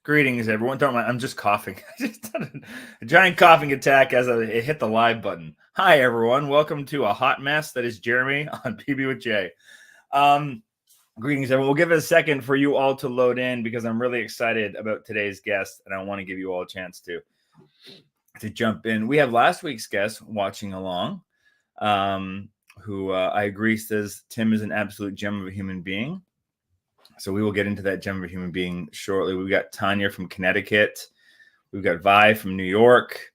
Greetings, everyone. Don't mind, I'm just coughing. I just had a giant coughing attack as it hit the live button. Hi, everyone. Welcome to a hot mess that is Jeremy on PB with Jay. Greetings, everyone. We'll give it a second for you all to load in because I'm really excited about today's guest, and I want to give you all a chance to jump in. We have last week's guest watching along, who I agree says Tim is an absolute gem of a human being. So we will get into that gem of a human being shortly. We've got Tanya from Connecticut. We've got Vi from New York,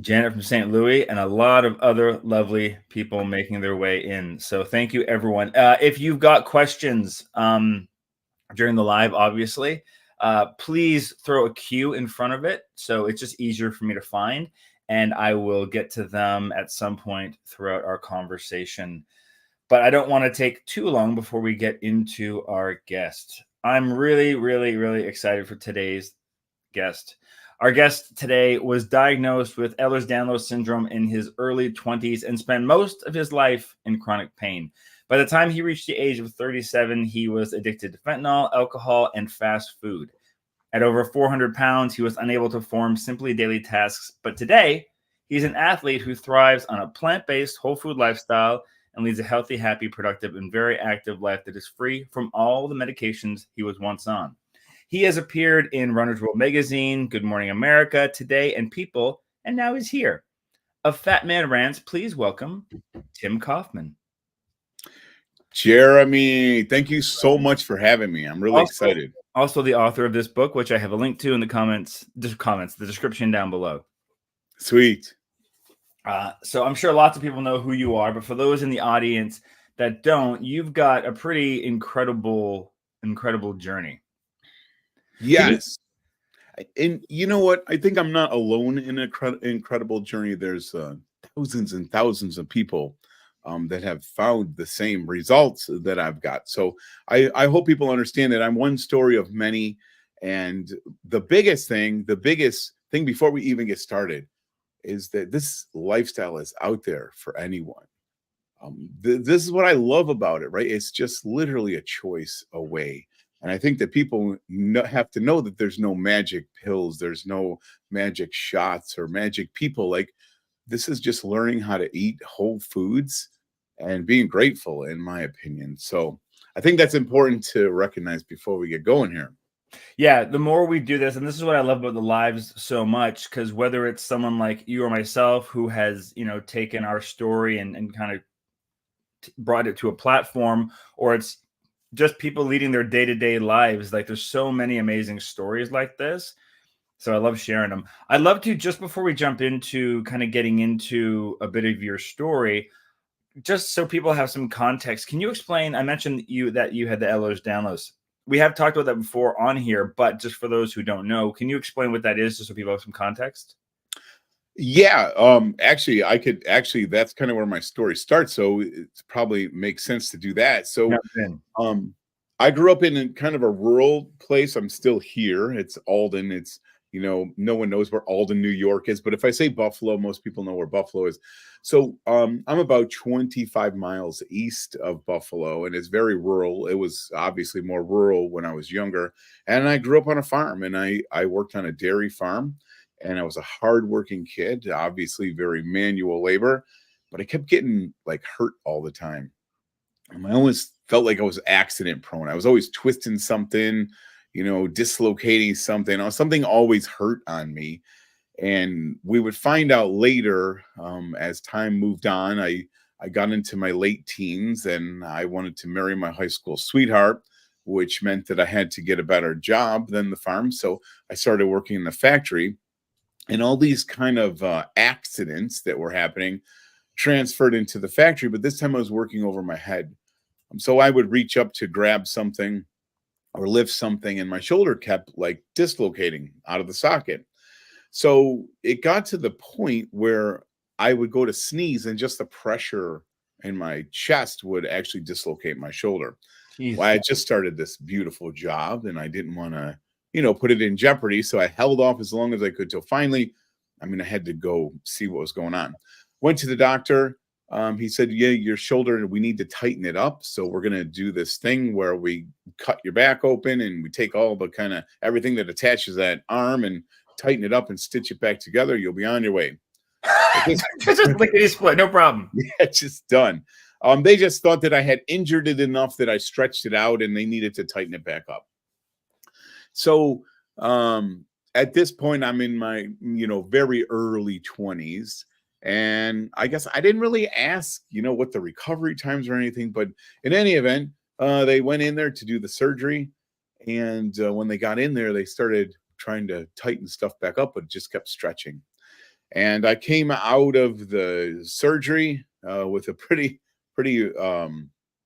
Janet from St. Louis, and a lot of other lovely people making their way in. So thank you, everyone. If you've got questions during the live, obviously, please throw a Q in front of it. So it's just easier for me to find. And I will get to them at some point throughout our conversation. But I don't want to take too long before we get into our guest. I'm really, really, really excited for today's guest. Our guest today was diagnosed with Ehlers-Danlos syndrome in his early 20s and spent most of his life in chronic pain. By the time he reached the age of 37, he was addicted to fentanyl, alcohol, and fast food. At over 400 pounds, he was unable to perform simply daily tasks. But today, he's an athlete who thrives on a plant-based, whole food lifestyle and leads a healthy, happy, productive, and very active life that is free from all the medications he was once on. He has appeared in Runner's World Magazine, Good Morning America, Today, and People, and now he's here. Of FatManRants, please welcome Tim Kaufman. Jeremy, thank you so much for having me. I'm really excited. Also the author of this book, which I have a link to in the description down below. Sweet. So I'm sure lots of people know who you are, but for those in the audience that don't, you've got a pretty incredible journey. Yes. And you know what? I think I'm not alone in an incredible journey. There's thousands and thousands of people that have found the same results that I've got. So I hope people understand that I'm one story of many. And the biggest thing before we even get started is that this lifestyle is out there for anyone. This is what I love about it, right? It's just literally a choice away. And I think that people have to know that there's no magic pills, there's no magic shots or magic people. Like, this is just learning how to eat whole foods and being grateful, in my opinion. So I think that's important to recognize before we get going here. Yeah, the more we do this, and this is what I love about the lives so much, because whether it's someone like you or myself who has, taken our story and kind of brought it to a platform, or it's just people leading their day-to-day lives, like there's so many amazing stories like this. So I love sharing them. I'd love to, just before we jump into kind of getting into a bit of your story, just so people have some context, can you explain, I mentioned that you had the Ehlers-Danlos. We have talked about that before on here, but just for those who don't know, can you explain what that is just so people have some context? Yeah, actually, that's kind of where my story starts. So it probably makes sense to do that. So I grew up in kind of a rural place. I'm still here. It's Alden. It's, no one knows where Alden, New York is. But if I say Buffalo, most people know where Buffalo is. So I'm about 25 miles east of Buffalo, and it's very rural. It was obviously more rural when I was younger. And I grew up on a farm, and I worked on a dairy farm. And I was a hardworking kid, obviously very manual labor, but I kept getting hurt all the time. And I always felt like I was accident prone. I was always twisting something, dislocating something. Something always hurt on me. And we would find out later, as time moved on, I got into my late teens and I wanted to marry my high school sweetheart, which meant that I had to get a better job than the farm. So I started working in the factory. And all these kind of accidents that were happening transferred into the factory. But this time I was working over my head. So I would reach up to grab something or lift something, and my shoulder kept dislocating out of the socket. So it got to the point where I would go to sneeze and just the pressure in my chest would actually dislocate my shoulder. Well, I just started this beautiful job and I didn't want to put it in jeopardy. So I held off as long as I could till finally, I had to go see what was going on. Went to the doctor. he said, yeah, your shoulder, we need to tighten it up. So we're going to do this thing where we cut your back open and we take all the kind of everything that attaches that arm and tighten it up and stitch it back together. You'll be on your way. Just lickety split, no problem. Yeah, just done. They just thought that I had injured it enough that I stretched it out and they needed to tighten it back up. So at this point, I'm in my, very early 20s. And I guess I didn't really ask, what the recovery times or anything. But in any event, they went in there to do the surgery. And when they got in there, they started trying to tighten stuff back up, but it just kept stretching. And I came out of the surgery with a pretty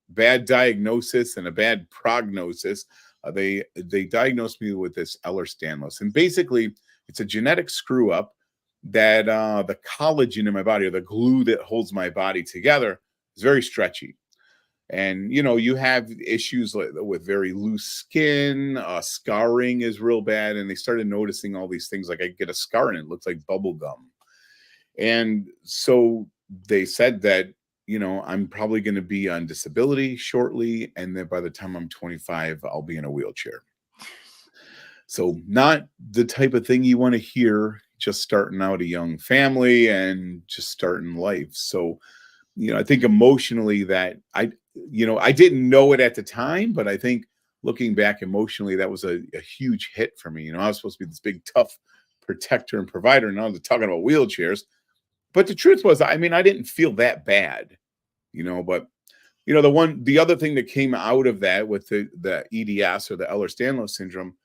bad diagnosis and a bad prognosis. They diagnosed me with this Ehlers-Danlos. And basically, it's a genetic screw up that the collagen in my body, or the glue that holds my body together, is very stretchy. And, you have issues with very loose skin, scarring is real bad. And they started noticing all these things. Like I get a scar and it looks like bubble gum. And so they said that, I'm probably going to be on disability shortly. And then by the time I'm 25, I'll be in a wheelchair. So not the type of thing you want to hear just starting out a young family and just starting life. So, I think emotionally that I didn't know it at the time, but I think looking back emotionally, that was a huge hit for me. I was supposed to be this big, tough protector and provider. And now they're talking about wheelchairs. But the truth was, I didn't feel that bad, but the other thing that came out of that with the EDS or the Ehlers-Danlos syndrome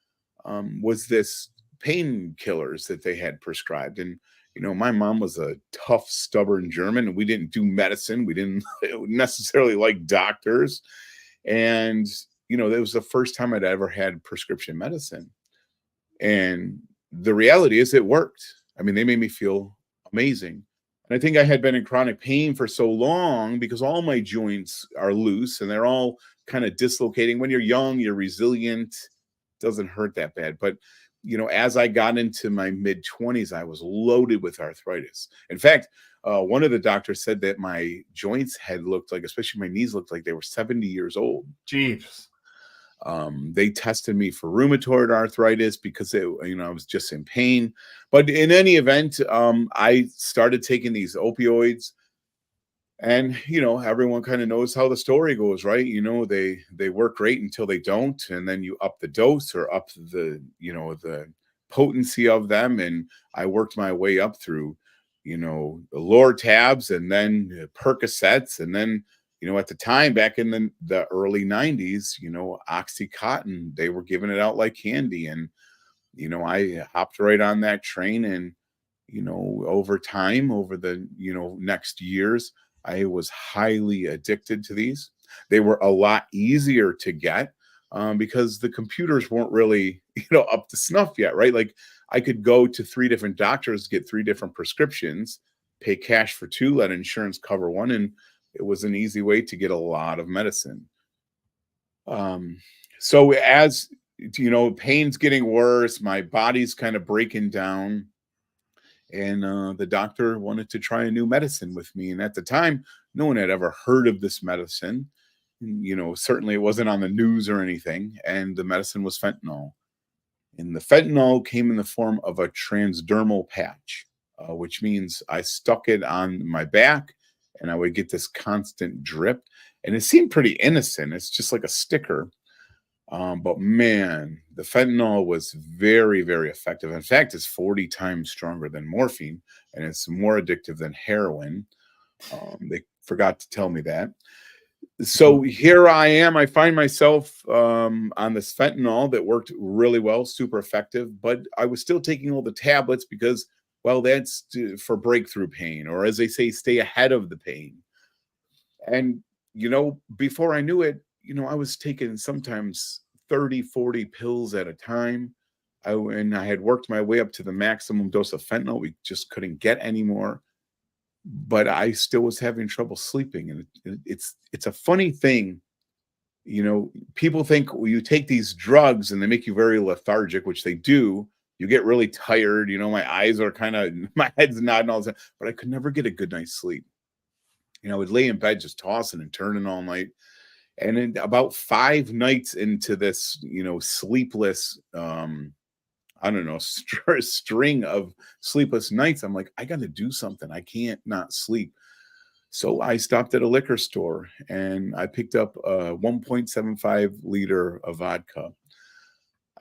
was this painkillers that they had prescribed. And, my mom was a tough, stubborn German, and we didn't do medicine. We didn't necessarily like doctors. And, it was the first time I'd ever had prescription medicine. And the reality is it worked. They made me feel amazing. And I think I had been in chronic pain for so long because all my joints are loose and they're all kind of dislocating. When you're young, you're resilient. It doesn't hurt that bad. But, as I got into my mid-20s, I was loaded with arthritis. In fact, one of the doctors said that my joints had looked like, especially my knees, looked like they were 70 years old. Jeez. They tested me for rheumatoid arthritis because I was just in pain. But in any event, I started taking these opioids, and everyone kind of knows how the story goes, right? They work great until they don't, and then you up the dose or up the the potency of them. And I worked my way up through the Lortabs and then Percocets, and then at the time back in the early 90s, Oxycontin, they were giving it out like candy. And, I hopped right on that train. And, over time, over the, next years, I was highly addicted to these. They were a lot easier to get because the computers weren't really, up to snuff yet, right? Like I could go to 3 different doctors, get 3 different prescriptions, pay cash for 2, let insurance cover 1. And it was an easy way to get a lot of medicine. So as pain's getting worse, my body's kind of breaking down, and the doctor wanted to try a new medicine with me. And at the time, no one had ever heard of this medicine. Certainly it wasn't on the news or anything. And the medicine was fentanyl. And the fentanyl came in the form of a transdermal patch, which means I stuck it on my back, and I would get this constant drip. And it seemed pretty innocent. It's just like a sticker. But man, the fentanyl was very, very effective. In fact, it's 40 times stronger than morphine, and it's more addictive than heroin. They forgot to tell me that. So here I am. I find myself on this fentanyl that worked really well, super effective. But I was still taking all the tablets because, well, that's for breakthrough pain, or as they say, stay ahead of the pain. And, before I knew it, I was taking sometimes 30, 40 pills at a time. And I had worked my way up to the maximum dose of fentanyl. We just couldn't get any more. But I still was having trouble sleeping. And it's a funny thing. People think, well, you take these drugs and they make you very lethargic, which they do. You get really tired. My eyes are my head's nodding all the time, but I could never get a good night's sleep. I would lay in bed just tossing and turning all night. And in about 5 nights into this, sleepless, I don't know, string of sleepless nights, I'm like, I got to do something. I can't not sleep. So I stopped at a liquor store and I picked up a 1.75 liter of vodka.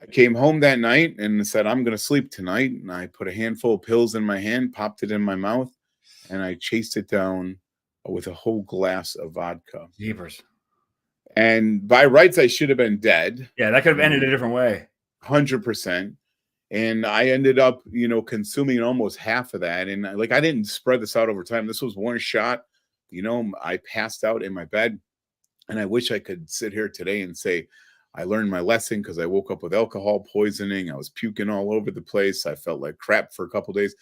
I came home that night and said, I'm going to sleep tonight. And I put a handful of pills in my hand, popped it in my mouth, and I chased it down with a whole glass of vodka. Jeepers. And by rights, I should have been dead. Yeah, that could have ended a different way. 100%. And I ended up, consuming almost half of that. And I didn't spread this out over time. This was one shot. I passed out in my bed. And I wish I could sit here today and say, I learned my lesson, because I woke up with alcohol poisoning. I was puking all over the place. I felt like crap for a couple of days.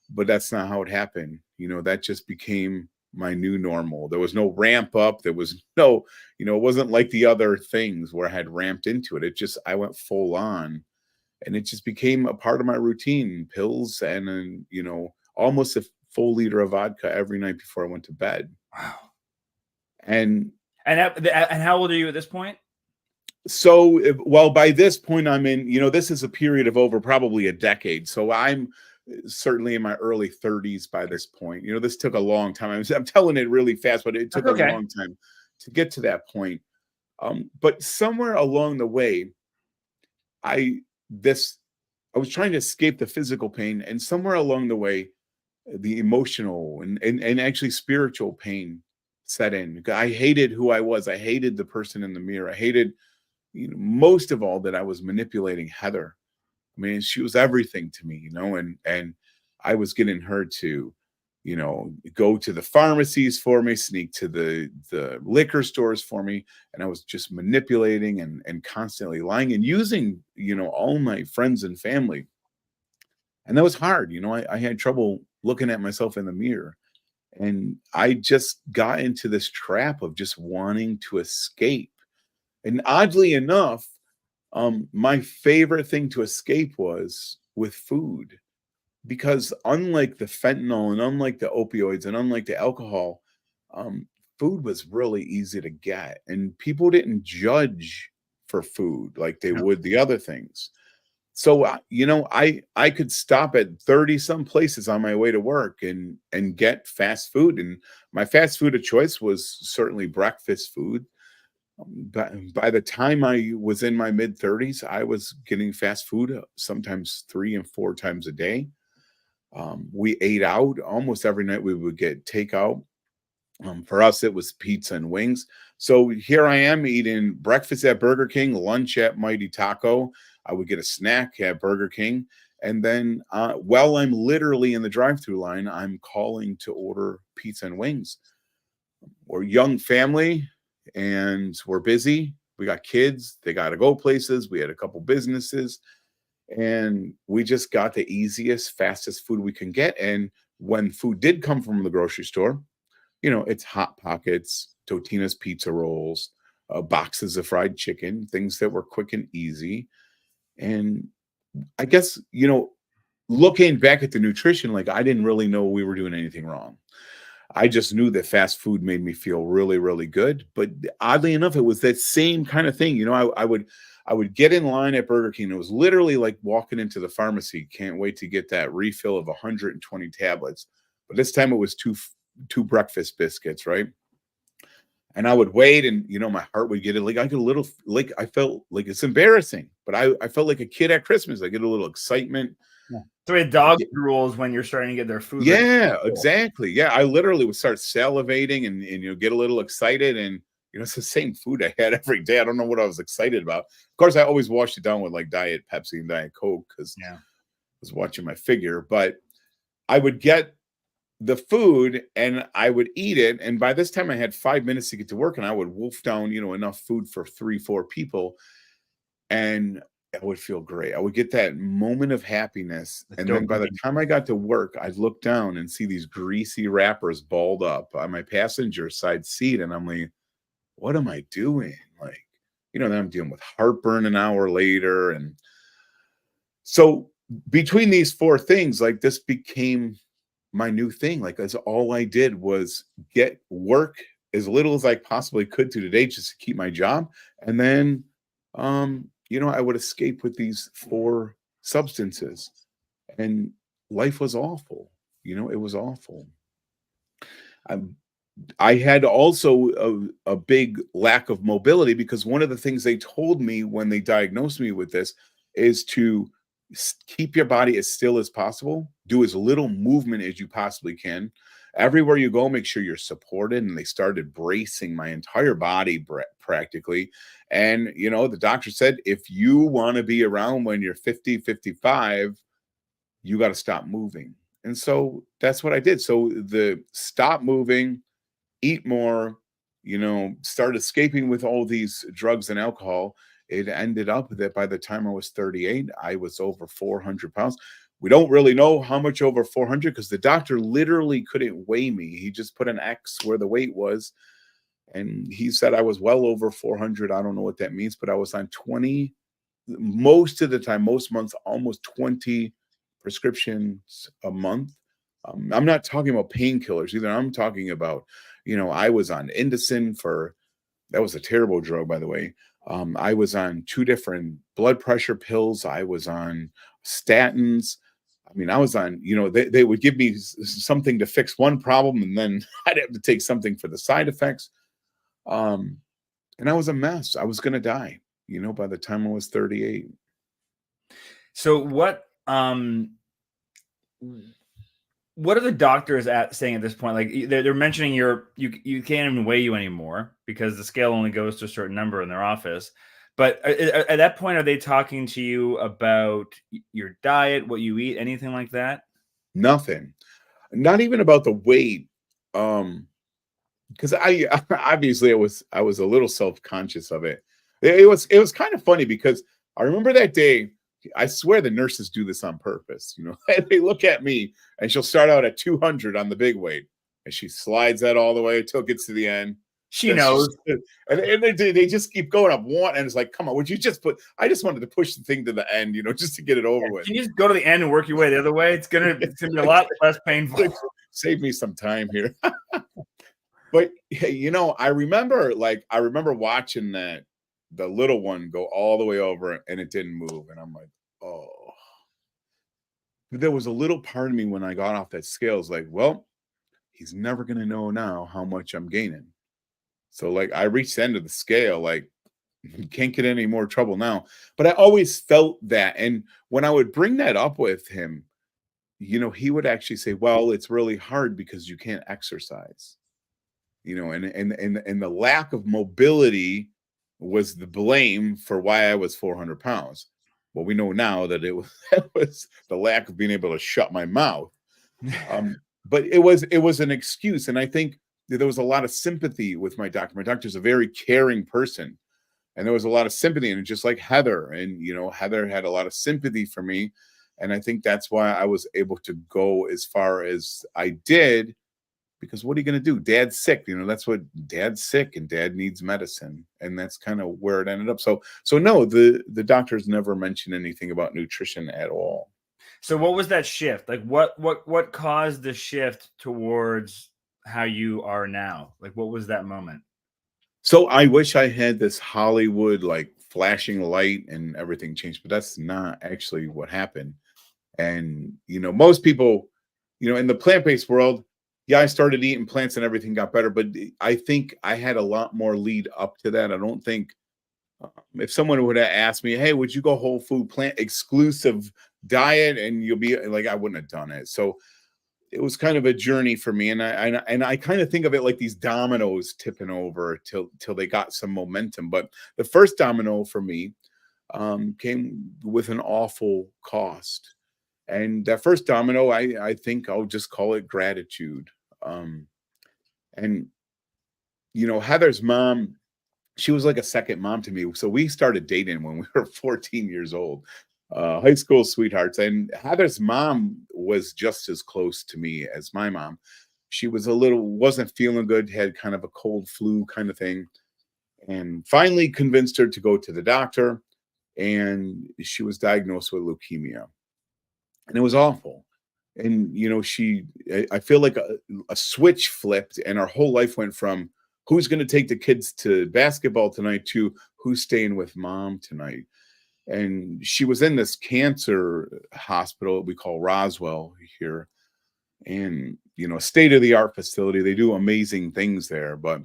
But that's not how it happened. That just became my new normal. There was no ramp up. There was no, it wasn't like the other things where I had ramped into it. I went full on, and it just became a part of my routine. Pills and almost a full liter of vodka every night before I went to bed. Wow. And how old are you at this point? So, well, by this point, I'm in, this is a period of over probably a decade. So I'm certainly in my early 30s by this point. This took a long time. I'm telling it really fast, but it took a long time to get to that point. But somewhere along the way, I was trying to escape the physical pain, and somewhere along the way, the emotional and actually spiritual pain set in. I hated who I was. I hated the person in the mirror. I hated, most of all, that I was manipulating Heather. I mean, she was everything to me, and I was getting her to, go to the pharmacies for me, sneak to the liquor stores for me. And I was just manipulating and constantly lying and using, all my friends and family. And that was hard. I had trouble looking at myself in the mirror. And I just got into this trap of just wanting to escape. And oddly enough, my favorite thing to escape was with food, because unlike the fentanyl and unlike the opioids and unlike the alcohol, food was really easy to get, and people didn't judge for food like they would the other things. So, I could stop at 30 some places on my way to work and get fast food. And my fast food of choice was certainly breakfast food. By the time I was in my mid 30s, I was getting fast food sometimes 3 and 4 times a day. We ate out almost every night. We would get takeout. For us, it was pizza and wings. So here I am eating breakfast at Burger King, lunch at Mighty Taco. I would get a snack at Burger King. And then while I'm literally in the drive-thru line, I'm calling to order pizza and wings. We're a young family and we're busy. We got kids. They got to go places. We had a couple businesses. And we just got the easiest, fastest food we can get. And when food did come from the grocery store, it's Hot Pockets, Totino's pizza rolls, boxes of fried chicken, things that were quick and easy. And I guess, looking back at the nutrition, I didn't really know we were doing anything wrong. I just knew that fast food made me feel really, really good. But oddly enough, it was that same kind of thing. I would get in line at Burger King. It was literally like walking into the pharmacy. Can't wait to get that refill of 120 tablets. But this time it was two breakfast biscuits, right? And I would wait, and my heart would get it. I get a little, I felt like it's embarrassing, but I felt like a kid at Christmas. I get a little excitement. Yeah. So we dog rules when you're starting to get their food. Yeah, exactly. Yeah, I literally would start salivating and get a little excited, and it's the same food I had every day. I don't know what I was excited about. Of course, I always washed it down with Diet Pepsi and Diet Coke because I was watching my figure. But I would get the food and I would eat it, and by this time I had 5 minutes to get to work, and I would wolf down enough food for 3-4 people, and I would feel great. I would get that moment of happiness. And then by the time I got to work, I'd look down and see these greasy wrappers balled up on my passenger side seat. And I'm like, what am I doing? Then I'm dealing with heartburn an hour later. And so between these 4 things, this became my new thing. Like, that's all I did was get work as little as I possibly could through the day just to keep my job. And then, I would escape with these 4 substances. And life was awful. It was awful. I had also a big lack of mobility, because one of the things they told me when they diagnosed me with this is to keep your body as still as possible, do as little movement as you possibly can. Everywhere you go, make sure you're supported. And they started bracing my entire body practically. And, the doctor said, if you want to be around when you're 50, 55, you got to stop moving. And so that's what I did. So the stop moving, eat more, start escaping with all these drugs and alcohol. It ended up that by the time I was 38, I was over 400 pounds. We don't really know how much over 400, because the doctor literally couldn't weigh me. He just put an X where the weight was. And he said I was well over 400. I don't know what that means, but I was on 20, most of the time, most months, almost 20 prescriptions a month. I'm not talking about painkillers either. I'm talking about, I was on Indocin that was a terrible drug, by the way. I was on 2 different blood pressure pills. I was on statins. I mean, I was on, they would give me something to fix one problem, and then I'd have to take something for the side effects. And I was a mess. I was going to die, by the time I was 38. So what are the doctors saying at this point? Like, they're mentioning you can't even weigh you anymore because the scale only goes to a certain number in their office. But at that point, are they talking to you about your diet, what you eat, anything like that? Nothing. Not even about the weight. Because I obviously I was a little self-conscious of it. It was kind of funny, because I remember that day. I swear the nurses do this on purpose. They look at me, and she'll start out at 200 on the big weight, and she slides that all the way until it gets to the end. She knows. And they just keep going up one, and it's like, come on, would you just I just wanted to push the thing to the end, just to get it over with. Can you just go to the end and work your way the other way? It's gonna be a lot less painful. Save me some time here. But I remember watching the little one go all the way over, and it didn't move. And I'm like, oh. But there was a little part of me when I got off that scale, is like, well, he's never going to know now how much I'm gaining. So like, I reached the end of the scale, like, you can't get any more trouble now. But I always felt that. And when I would bring that up with him, he would actually say, well, it's really hard because you can't exercise. And the lack of mobility was the blame for why I was 400 pounds. Well, we know now that it was the lack of being able to shut my mouth. But it was an excuse. And I think there was a lot of sympathy with my doctor. My doctor's a very caring person. And there was a lot of sympathy in it, just like Heather. And, Heather had a lot of sympathy for me. And I think that's why I was able to go as far as I did. Because what are you going to do? Dad's sick. That's what Dad's sick, and Dad needs medicine. And that's kind of where it ended up. So no, the doctors never mentioned anything about nutrition at all. So what was that shift? Like what caused the shift towards how you are now? Like, what was that moment? So I wish I had this Hollywood, like, flashing light and everything changed, but that's not actually what happened. And, most people, in the plant-based world, yeah, I started eating plants and everything got better, but I think I had a lot more lead up to that. I don't think if someone would have asked me, hey, would you go whole food plant exclusive diet and you'll be like, I wouldn't have done it. So it was kind of a journey for me. And I kind of think of it like these dominoes tipping over till they got some momentum. But the first domino for me came with an awful cost. And that first domino, I think I'll just call it gratitude. And, Heather's mom, she was like a second mom to me. So we started dating when we were 14 years old, high school sweethearts. And Heather's mom was just as close to me as my mom. She was wasn't feeling good, had kind of a cold flu kind of thing. And finally convinced her to go to the doctor. And she was diagnosed with leukemia. And it was awful. And, you know, I feel like a switch flipped and our whole life went from who's going to take the kids to basketball tonight to who's staying with mom tonight. And she was in this cancer hospital we call Roswell here. And, you know, state of the art facility. They do amazing things there. But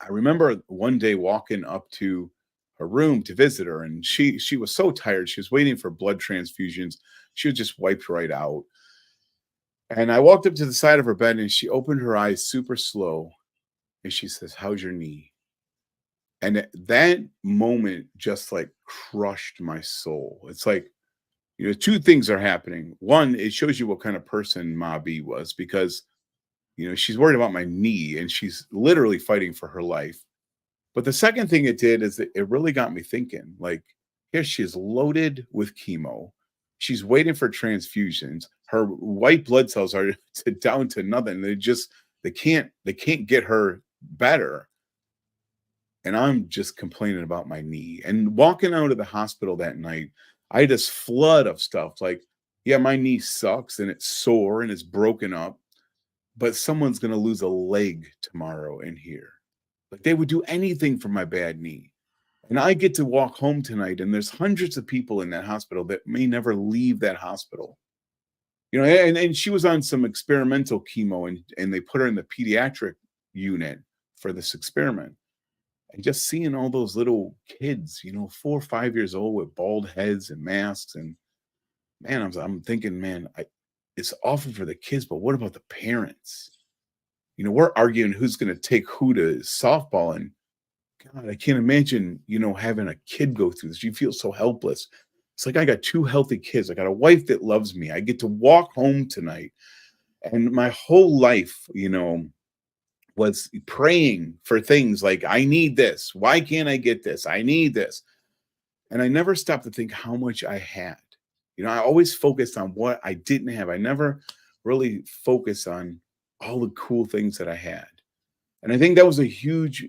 I remember one day walking up to her room to visit her, and she was so tired. She was waiting for blood transfusions. She was just wiped right out. And I walked up to the side of her bed and she opened her eyes super slow and she says, "How's your knee?" And that moment just like crushed my soul. It's like, you know, two things are happening. One, it shows you what kind of person Ma B was, because, you know, she's worried about my knee and she's literally fighting for her life. But the second thing it did is that it really got me thinking, like, here she is loaded with chemo. She's waiting for transfusions. Her white blood cells are down to nothing. They can't get her better. And I'm just complaining about my knee. And walking out of the hospital that night, I had this flood of stuff like, yeah, my knee sucks and it's sore and it's broken up, but someone's going to lose a leg tomorrow in here. Like, they would do anything for my bad knee. And I get to walk home tonight, and there's hundreds of people in that hospital that may never leave that hospital. You know, and she was on some experimental chemo, and they put her in the pediatric unit for this experiment. And just seeing all those little kids, you know, 4 or 5 years old with bald heads and masks, and man, I'm thinking, man, it's awful for the kids, but what about the parents? You know, we're arguing who's going to take who to softball, and God, I can't imagine, you know, having a kid go through this. You feel so helpless. It's like, I got 2 healthy kids. I got a wife that loves me. I get to walk home tonight. And my whole life, you know, was praying for things like, I need this. Why can't I get this? I need this. And I never stopped to think how much I had. You know, I always focused on what I didn't have. I never really focused on all the cool things that I had. And I think that was a huge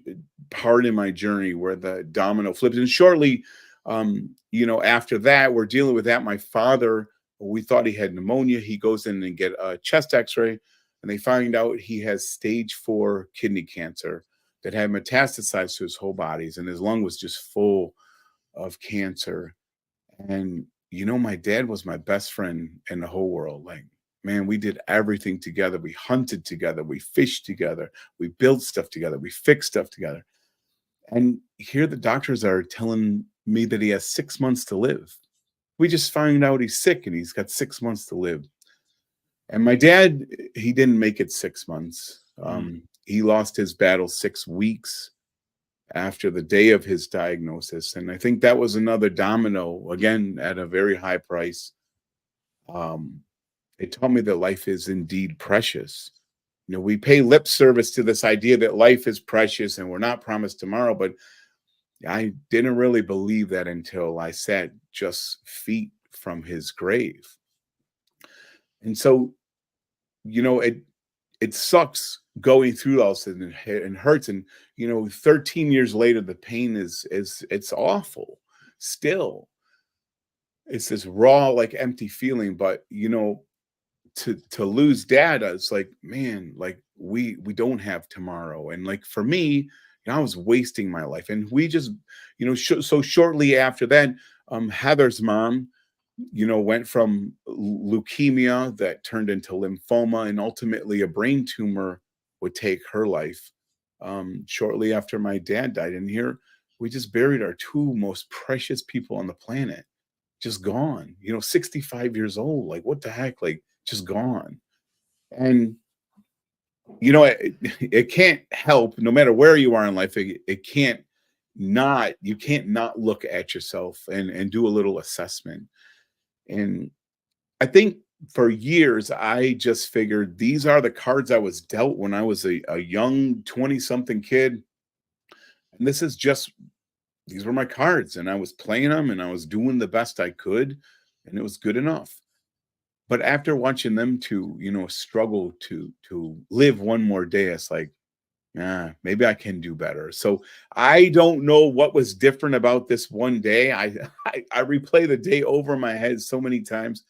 part in my journey where the domino flipped. And shortly, you know, after that, we're dealing with that. My father, we thought he had pneumonia. He goes in and get a chest x-ray, and they find out he has stage 4 kidney cancer that had metastasized to his whole bodies, and his lung was just full of cancer. And, you know, my dad was my best friend in the whole world. Like, man, we did everything together. We hunted together. We fished together. We built stuff together. We fixed stuff together. And here the doctors are telling me that he has 6 months to live. We just found out he's sick and he's got 6 months to live. And my dad, he didn't make it 6 months. He lost his battle 6 weeks after the day of his diagnosis. And I think that was another domino, again, at a very high price. It taught me that life is indeed precious. You know, we pay lip service to this idea that life is precious and we're not promised tomorrow, but I didn't really believe that until I sat just feet from his grave. And so, you know, it sucks going through all this, and it hurts. And, you know, 13 years later, the pain is it's awful still. It's this raw, like, empty feeling. But, you know, to lose dad, it's like, man, like, we don't have tomorrow. And, like, for me, you know, I was wasting my life. And we just, you know, so shortly after that, Heather's mom, you know, went from leukemia that turned into lymphoma, and ultimately a brain tumor would take her life shortly after my dad died. And here we just buried our 2 most precious people on the planet, just gone, you know, 65 years old. Like, what the heck? Like, just gone. And, you know, it can't help, no matter where you are in life, it can't not, you can't not look at yourself and do a little assessment. And I think for years, I just figured these are the cards I was dealt when I was a young 20-something kid. And these were my cards, and I was playing them, and I was doing the best I could, and it was good enough. But after watching them to, you know, struggle to live one more day, it's like, maybe I can do better. So I don't know what was different about this one day. I replay the day over in my head so many times.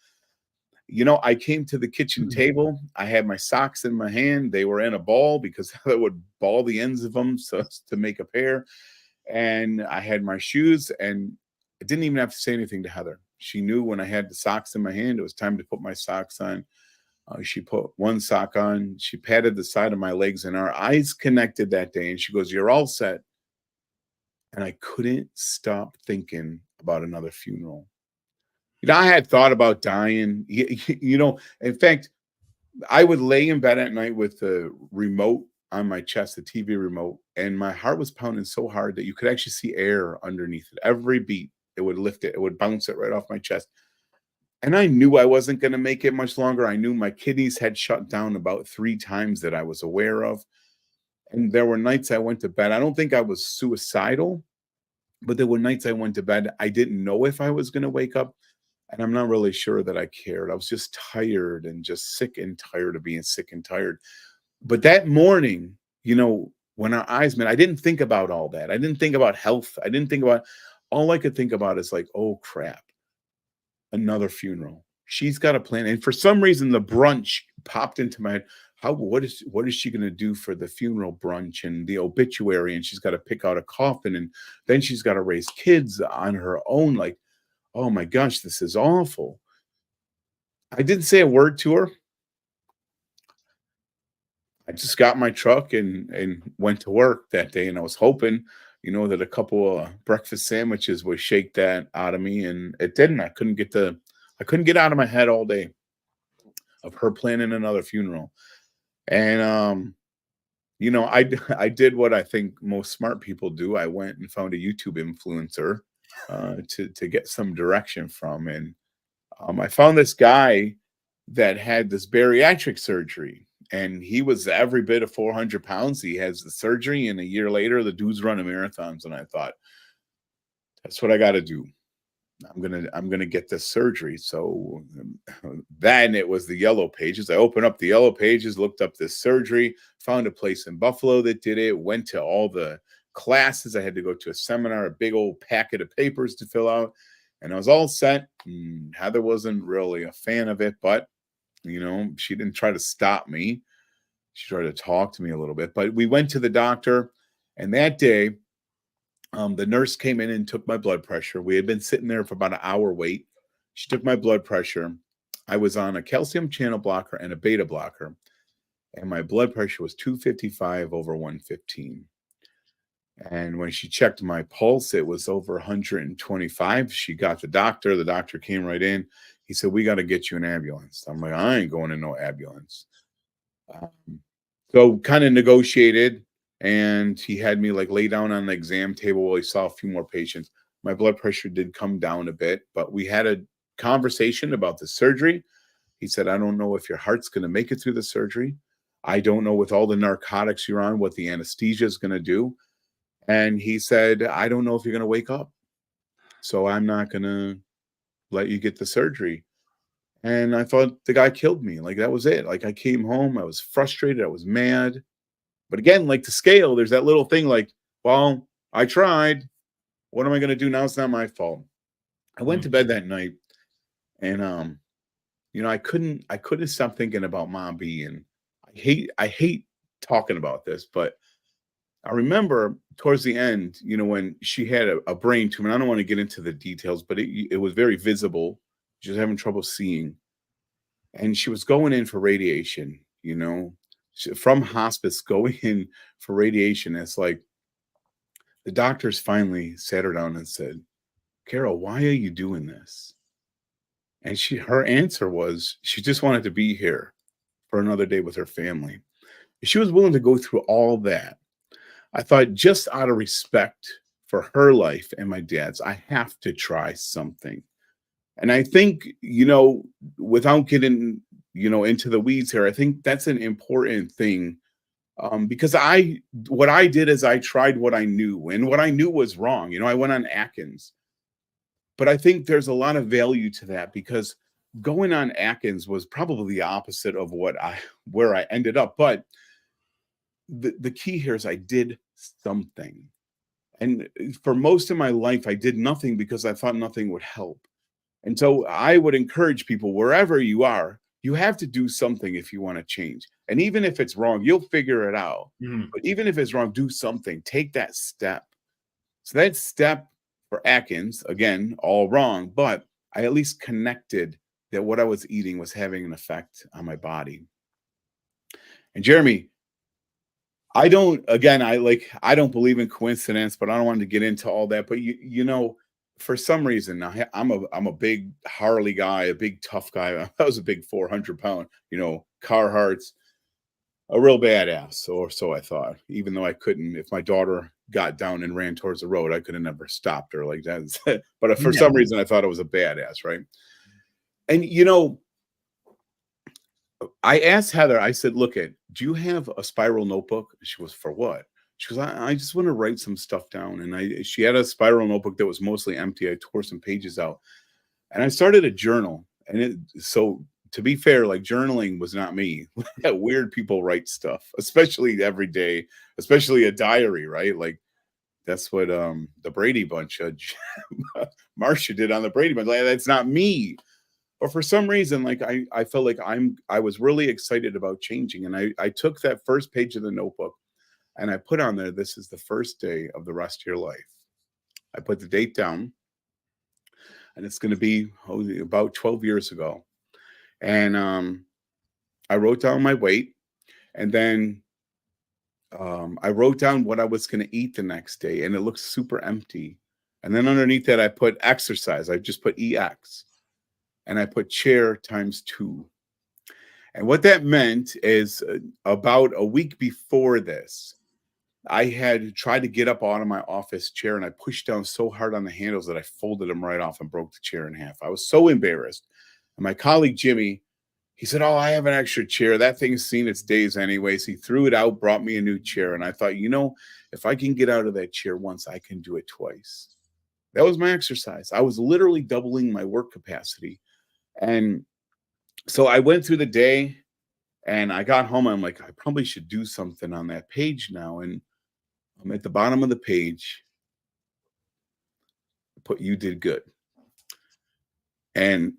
I came to the kitchen table. I had my socks in my hand. They were in a ball because I would ball the ends of them so to make a pair. And I had my shoes, and I didn't even have to say anything to Heather. She knew when I had the socks in my hand, it was time to put my socks on. She put one sock on. She patted the side of my legs, and our eyes connected that day. And she goes, "You're all set." And I couldn't stop thinking about another funeral. I had thought about dying. In fact, I would lay in bed at night with the remote on my chest, the TV remote, and my heart was pounding so hard that you could actually see air underneath it. Every beat, it would lift it, it would bounce it right off my chest. And I knew I wasn't going to make it much longer. I knew my kidneys had shut down about 3 times that I was aware of. And there were nights I went to bed. I don't think I was suicidal, but there were nights I went to bed. I didn't know if I was going to wake up. And I'm not really sure that I cared. I was just tired and just sick and tired of being sick and tired. But that morning, when our eyes met, I didn't think about all that. I didn't think about health. I didn't think about, all I could think about is like, oh crap, another funeral. She's got a plan. And for some reason, the brunch popped into my head. What is she going to do for the funeral brunch and the obituary? And she's got to pick out a coffin, and then she's got to raise kids on her own. Like, oh my gosh, this is awful. I didn't say a word to her. I just got my truck and went to work that day. And I was hoping, that a couple of breakfast sandwiches would shake that out of me. And it didn't. I couldn't get out of my head all day of her planning another funeral. And, I did what I think most smart people do. I went and found a YouTube influencer to get some direction from. And I found this guy that had this bariatric surgery, and he was every bit of 400 pounds. He has the surgery, and a year later, the dude's running marathons. And I thought, that's what I got to do. I'm gonna get this surgery. So then it was the Yellow Pages. I opened up the Yellow Pages, looked up this surgery, found a place in Buffalo that did it, went to all the classes. I had to go to a seminar, a big old packet of papers to fill out, and I was all set. Heather wasn't really a fan of it, but she didn't try to stop me. She tried to talk to me a little bit, but we went to the doctor, and that day, the nurse came in and took my blood pressure. We had been sitting there for about an hour wait. She took my blood pressure. I was on a calcium channel blocker and a beta blocker, and my blood pressure was 255 over 115. And when she checked my pulse, it was over 125. She got the doctor. The doctor came right in. He said, "We got to get you an ambulance." I'm like, "I ain't going to no ambulance." So kind of negotiated, and he had me lay down on the exam table while he saw a few more patients. My blood pressure did come down a bit, but we had a conversation about the surgery. He said, "I don't know if your heart's going to make it through the surgery. I don't know with all the narcotics you're on what the anesthesia is going to do." And he said, "I don't know if you're going to wake up. So I'm not going to let you get the surgery." And I thought the guy killed me. That was it. I came home. I was frustrated. I was mad. But again, the scale, there's that little thing well, I tried. What am I going to do now? It's not my fault. I went to bed that night, and I couldn't stop thinking about Mom B. And I hate talking about this, but I remember towards the end, when she had a brain tumor. I don't want to get into the details, but it was very visible. She was having trouble seeing, and she was going in for radiation. From hospice, going in for radiation. It's like the doctors finally sat her down and said, "Carol, why are you doing this?" And her answer was she just wanted to be here for another day with her family. She was willing to go through all that. I thought, just out of respect for her life and my dad's, I have to try something. And I think, without getting, into the weeds here, I think that's an important thing. Because what I did is I tried what I knew, and what I knew was wrong. I went on Atkins, but I think there's a lot of value to that, because going on Atkins was probably the opposite of where I ended up. But the key here is I did something. And for most of my life, I did nothing because I thought nothing would help. And so I would encourage people, wherever you are, you have to do something if you want to change. And even if it's wrong, you'll figure it out. But even if it's wrong, do something. Take that step. So that step for Atkins, again, all wrong, but I at least connected that what I was eating was having an effect on my body. And Jeremy, I don't believe in coincidence, but I don't want to get into all that. But you know, for some reason, I'm a big Harley guy, a big tough guy. I was a big 400-pound, Carhartts, a real badass, or so I thought. Even though I couldn't, if my daughter got down and ran towards the road, I could have never stopped her like that. But for some reason, I thought I was a badass, right? And I asked Heather, I said, look, do you have a spiral notebook? She was, for what? She goes, I just want to write some stuff down. And she had a spiral notebook that was mostly empty. I tore some pages out and I started a journal. And so to be fair, like, journaling was not me. Weird people write stuff, especially every day, especially a diary, right? Like, that's what the Brady Bunch, Marcia did on the Brady Bunch. Like, that's not me. But for some reason, like, I felt like I was really excited about changing. And I took that first page of the notebook and I put on there, this is the first day of the rest of your life. I put the date down and it's going to be about 12 years ago. And I wrote down my weight, and then I wrote down what I was going to eat the next day, and it looked super empty. And then underneath that, I put exercise. I just put EX, and I put chair ×2. And what that meant is about a week before this, I had tried to get up out of my office chair, and I pushed down so hard on the handles that I folded them right off and broke the chair in half. I was so embarrassed. And my colleague, Jimmy, he said, oh, I have an extra chair. That thing's seen its days anyways. He threw it out, brought me a new chair. And I thought, if I can get out of that chair once, I can do it twice. That was my exercise. I was literally doubling my work capacity. And so I went through the day and I got home. I'm like, I probably should do something on that page now. And I'm at the bottom of the page. Put, you did good. And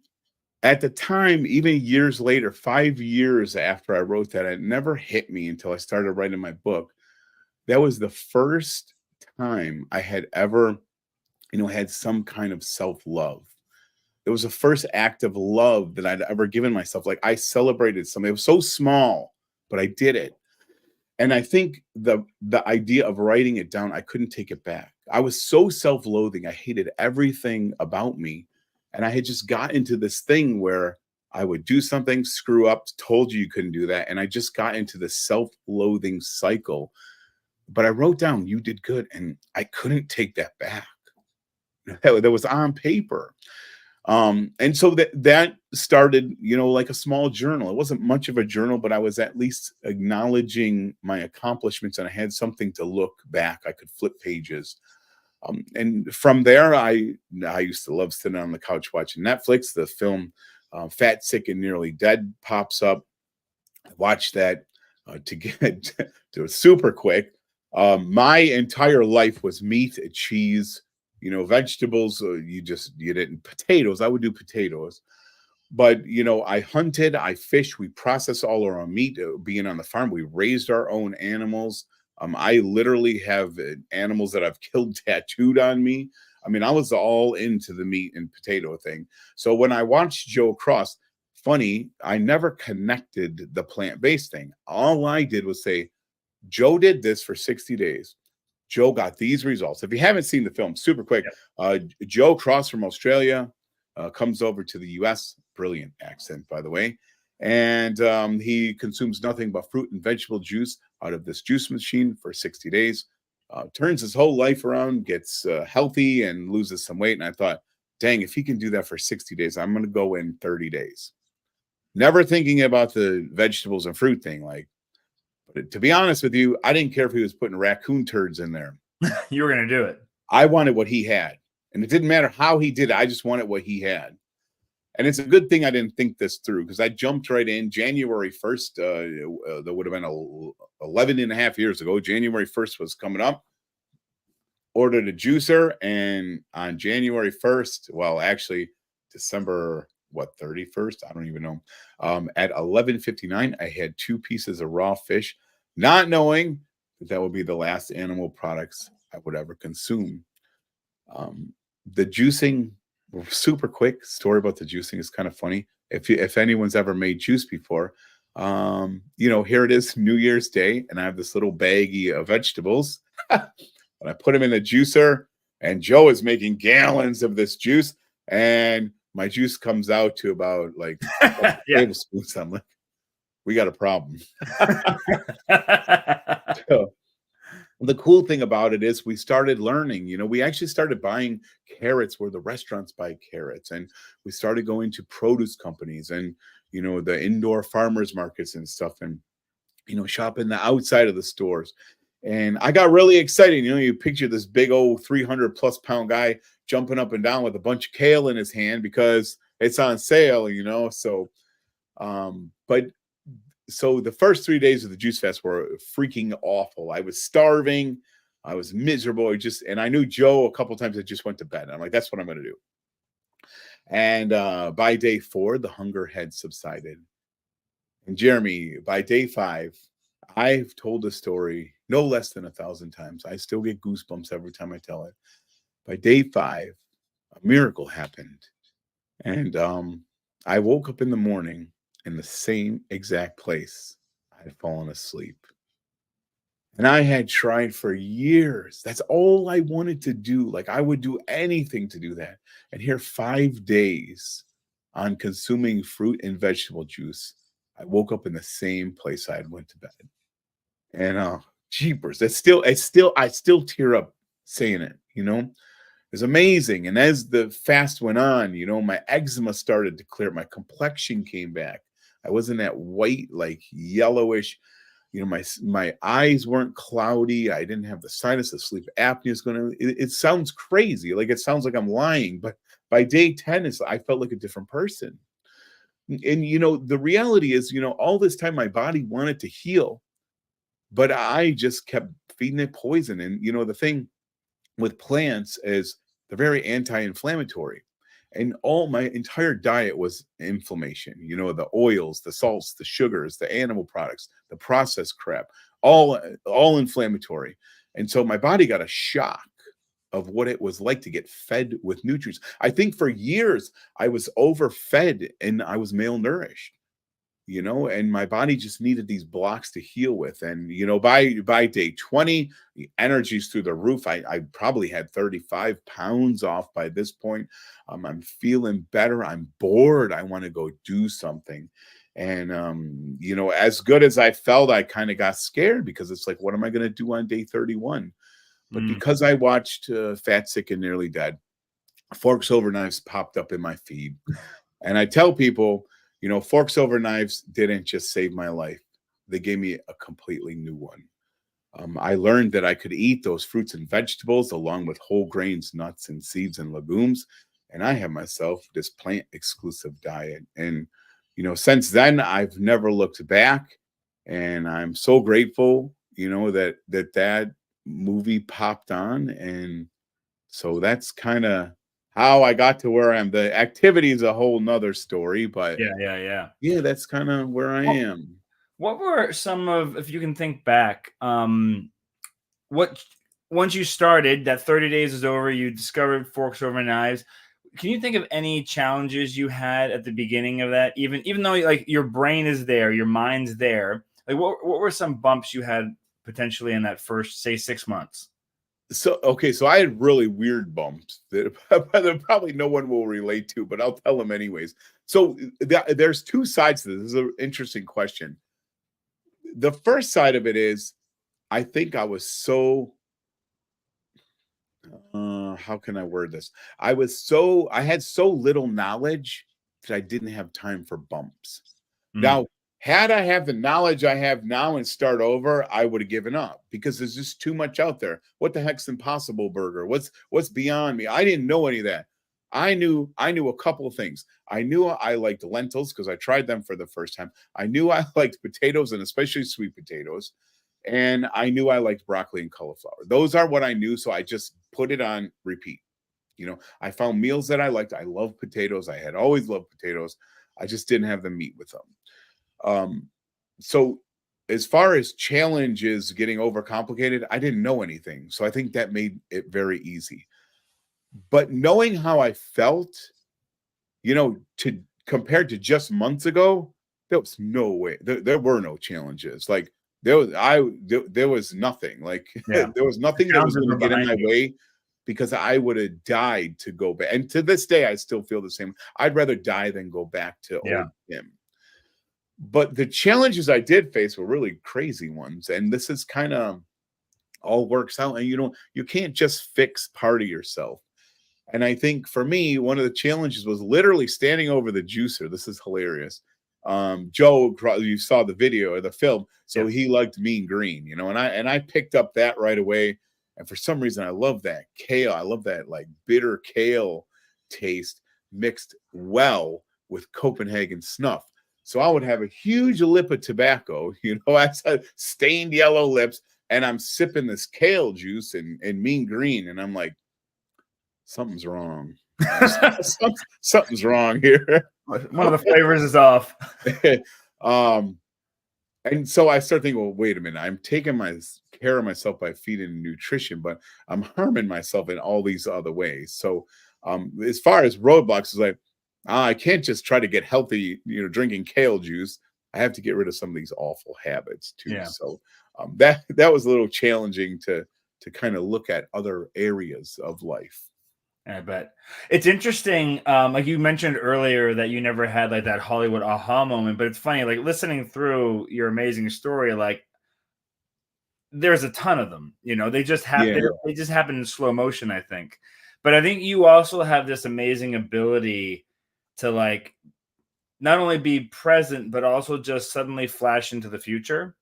at the time, even years later, 5 years after I wrote that, it never hit me until I started writing my book. That was the first time I had ever, had some kind of self-love. It was the first act of love that I'd ever given myself. Like, I celebrated something. It was so small, but I did it. And I think the idea of writing it down, I couldn't take it back. I was so self-loathing. I hated everything about me. And I had just got into this thing where I would do something, screw up, told you couldn't do that. And I just got into this self-loathing cycle. But I wrote down, you did good. And I couldn't take that back. That was on paper. And so that started, like a small journal. It wasn't much of a journal, but I was at least acknowledging my accomplishments, and I had something to look back. I could flip pages. And from there, I used to love sitting on the couch watching Netflix. The film Fat, Sick, and Nearly Dead pops up. I watched that to get to super quick. My entire life was meat, cheese, vegetables. You didn't. Potatoes, I would do potatoes. But, I hunted, I fished, we processed all our own meat. Being on the farm, we raised our own animals. I literally have animals that I've killed tattooed on me. I mean, I was all into the meat and potato thing. So when I watched Joe Cross, funny, I never connected the plant-based thing. All I did was say, Joe did this for 60 days. Joe got these results. If you haven't seen the film, super quick, Joe Cross from Australia comes over to the U.S. Brilliant accent, by the way. And he consumes nothing but fruit and vegetable juice out of this juice machine for 60 days, turns his whole life around, gets healthy and loses some weight. And I thought, dang, if he can do that for 60 days, I'm going to go in 30 days. Never thinking about the vegetables and fruit thing. But to be honest with you, I didn't care if he was putting raccoon turds in there. You were going to do it. I wanted what he had. And it didn't matter how he did it. I just wanted what he had. And it's a good thing I didn't think this through, because I jumped right in. January 1st, that would have been 11 and a half years ago. January 1st was coming up. Ordered a juicer. And on January 1st, well, actually, December, 31st? I don't even know. At 11:59, I had 2 pieces of raw fish, not knowing that would be the last animal products I would ever consume. The juicing, super quick story about the juicing is kind of funny. If anyone's ever made juice before, here it is, New Year's Day, and I have this little baggie of vegetables, and I put them in the juicer, and Joe is making gallons of this juice, and my juice comes out to about like tablespoons. I'm like, we got a problem. So, the cool thing about it is we started learning, we actually started buying carrots where the restaurants buy carrots, and we started going to produce companies and, the indoor farmers markets and stuff, and, shopping the outside of the stores. And I got really excited. You picture this big old 300+ pound guy jumping up and down with a bunch of kale in his hand because it's on sale, So the first 3 days of the juice fest were freaking awful. I was starving. I was miserable. And I knew Joe a couple times I just went to bed. I'm like, that's what I'm going to do. And by day 4, the hunger had subsided. And Jeremy, by day 5, I've told the story no less than 1,000 times. I still get goosebumps every time I tell it. By day 5, a miracle happened. And I woke up in the morning in the same exact place I had fallen asleep. And I had tried for years. That's all I wanted to do. Like, I would do anything to do that. And here, 5 days on consuming fruit and vegetable juice, I woke up in the same place I had went to bed. And jeepers, I still tear up saying it, It's amazing. And as the fast went on, my eczema started to clear. My complexion came back. I wasn't that white, like yellowish. My eyes weren't cloudy. I didn't have the sinus of sleep apnea is going to. It sounds crazy. Like, it sounds like I'm lying. But by day 10, I felt like a different person. And, the reality is, all this time my body wanted to heal, but I just kept feeding it poison. And, the thing with plants is they're very anti-inflammatory. And all my entire diet was inflammation, the oils, the salts, the sugars, the animal products, the processed crap, all inflammatory. And so my body got a shock of what it was like to get fed with nutrients. I think for years I was overfed and I was malnourished, and my body just needed these blocks to heal with. And, by day 20, the energy's through the roof. I probably had 35 pounds off by this point. I'm feeling better. I'm bored. I want to go do something. And, as good as I felt, I kind of got scared because it's like, what am I going to do on day 31? But because I watched Fat, Sick, and Nearly Dead, Forks Over Knives popped up in my feed. And I tell people, Forks Over Knives didn't just save my life. They gave me a completely new one. I learned that I could eat those fruits and vegetables along with whole grains, nuts, and seeds and legumes. And I have myself this plant exclusive diet. And, since then, I've never looked back. And I'm so grateful, that movie popped on. And so that's kind of how I got to where I am. The activity is a whole nother story, but yeah, that's kind of where I am. What were some of, if you can think back, what, once you started, that 30 days is over, you discovered Forks Over Knives. Can you think of any challenges you had at the beginning of that? Even though like your brain is there, your mind's there, like what were some bumps you had potentially in that first, say, 6 months? So I had really weird bumps that probably no one will relate to, but I'll tell them anyways. So there's 2 sides to this. This is an interesting question. The first side of it is, I think I was so, how can I word this? I had so little knowledge that I didn't have time for bumps. Now, had I have the knowledge I have now and start over, I would have given up because there's just too much out there. What the heck's Impossible Burger? What's Beyond Me? I didn't know any of that. I knew a couple of things. I knew I liked lentils because I tried them for the first time. I knew I liked potatoes, and especially sweet potatoes. And I knew I liked broccoli and cauliflower. Those are what I knew. So I just put it on repeat. You know, I found meals that I liked. I love potatoes. I had always loved potatoes. I just didn't have the meat with them. So as far as challenges getting overcomplicated, I didn't know anything. So I think that made it very easy. But knowing how I felt, you know, to compared to just months ago, there was no way. There were no challenges. Like there was nothing. Like there was nothing that was going to get in my way, because I would have died to go back. And to this day, I still feel the same. I'd rather die than go back to old Tim. But the challenges I did face were really crazy ones. And this is kind of all works out. And you can't just fix part of yourself. And I think for me, one of the challenges was literally standing over the juicer. This is hilarious. Joe, you saw the video or the film, so he liked Mean Green, you know, and I picked up that right away. And for some reason, I love that kale. I love that like bitter kale taste mixed well with Copenhagen snuff. So I would have a huge lip of tobacco, you know, I said stained yellow lips, and I'm sipping this kale juice and Mean Green, and I'm like, something's wrong. Something's wrong here. One of the flavors is off. And so I start thinking, well, wait a minute. I'm taking care of myself by feeding nutrition, but I'm harming myself in all these other ways. So as far as roadblocks, is like, I can't just try to get healthy, you know, drinking kale juice. I have to get rid of some of these awful habits too. Yeah. So that was a little challenging to kind of look at other areas of life. I bet. It's interesting. Like you mentioned earlier that you never had like that Hollywood aha moment, but it's funny, like listening through your amazing story, like there's a ton of them, you know, they just happen. Yeah. They just happen in slow motion, I think. But I think you also have this amazing ability to like not only be present, but also just suddenly flash into the future.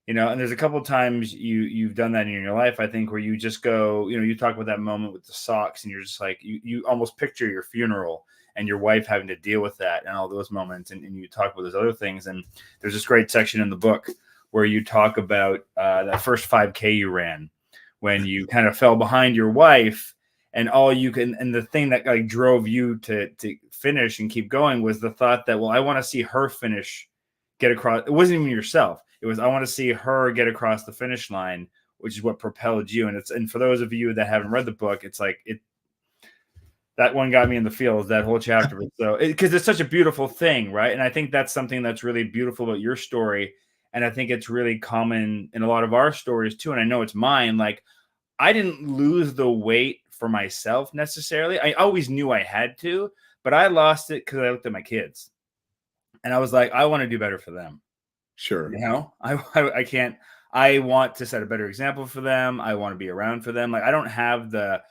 You know, and there's a couple of times you've done that in your life, I think, where you just go, you know, you talk about that moment with the socks, and you're just like, you almost picture your funeral and your wife having to deal with that and all those moments. And you talk about those other things. And there's this great section in the book where you talk about that first 5K you ran, when you kind of fell behind your wife, and and the thing that like drove you to finish and keep going was the thought that, well, I want to see her finish, get across. It wasn't even yourself. It was, I want to see her get across the finish line, which is what propelled you. And for those of you that haven't read the book, it's like that one got me in the feels, that whole chapter. So because it's such a beautiful thing, right? And I think that's something that's really beautiful about your story. And I think it's really common in a lot of our stories too. And I know it's mine. Like, I didn't lose the weight for myself necessarily. I always knew I had to, but I lost it because I looked at my kids and I was like, I want to do better for them. Sure. You know, I can't, I want to set a better example for them. I want to be around for them. Like, I don't have the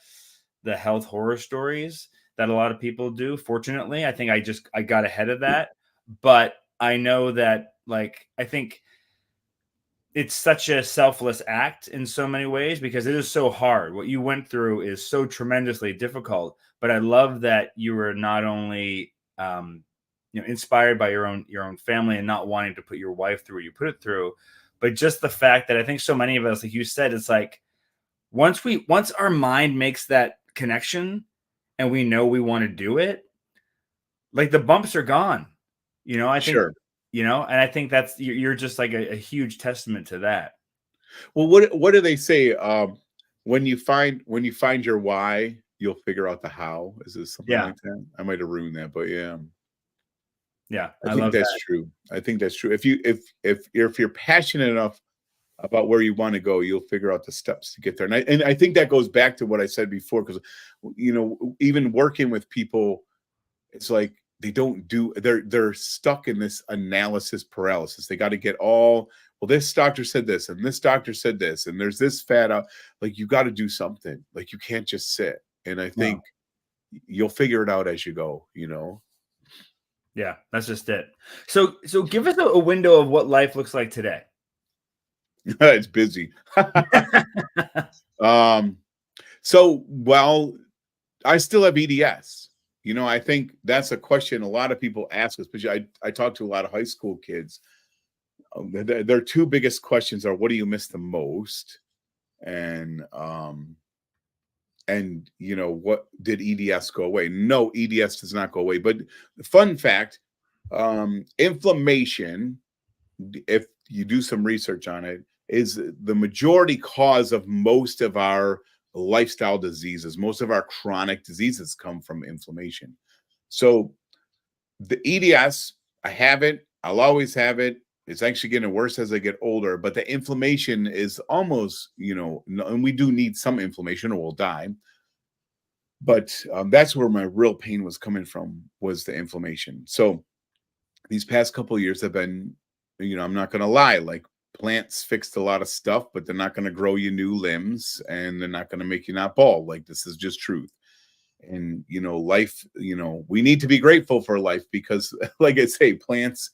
health horror stories that a lot of people do. Fortunately, I think I got ahead of that, but I know that, like, I think it's such a selfless act in so many ways, because it is so hard. What you went through is so tremendously difficult, but I love that you were not only, you know, inspired by your own family and not wanting to put your wife through what you put it through, but just the fact that I think so many of us, like you said, it's like once our mind makes that connection and we know we want to do it, like the bumps are gone, you know. I think, you know, and I think that's, you're just like a huge testament to that. Well, what do they say? When you find your why, you'll figure out the how. Is this something like that? I might have ruined that, but yeah. Yeah, I think that's true. I think that's true. If you're passionate enough about where you want to go, you'll figure out the steps to get there. And I think that goes back to what I said before, because, you know, even working with people, it's like they're stuck in this analysis paralysis. They got to get well, this doctor said this and this doctor said this, and there's this fat out. Like, you got to do something. Like, you can't just sit. And I think you'll figure it out as you go, you know. Yeah, that's just it. So give us a window of what life looks like today. It's busy. So, well, I still have EDS. You know, I think that's a question a lot of people ask, especially I talk to a lot of high school kids. Their two biggest questions are, what do you miss the most? And and what did EDS go away? No, EDS does not go away. But the fun fact, inflammation, if you do some research on it, is the majority cause of most of our lifestyle diseases. Most of our chronic diseases come from inflammation. So the EDS, I have it. I'll always have it. It's actually getting worse as I get older, but the inflammation is almost, and we do need some inflammation or we'll die. But that's where my real pain was coming from, was the inflammation. So these past couple of years have been, I'm not going to lie, like plants fixed a lot of stuff, but they're not going to grow you new limbs and they're not going to make you not bald. Like, this is just truth. And, life, we need to be grateful for life because, like I say, plants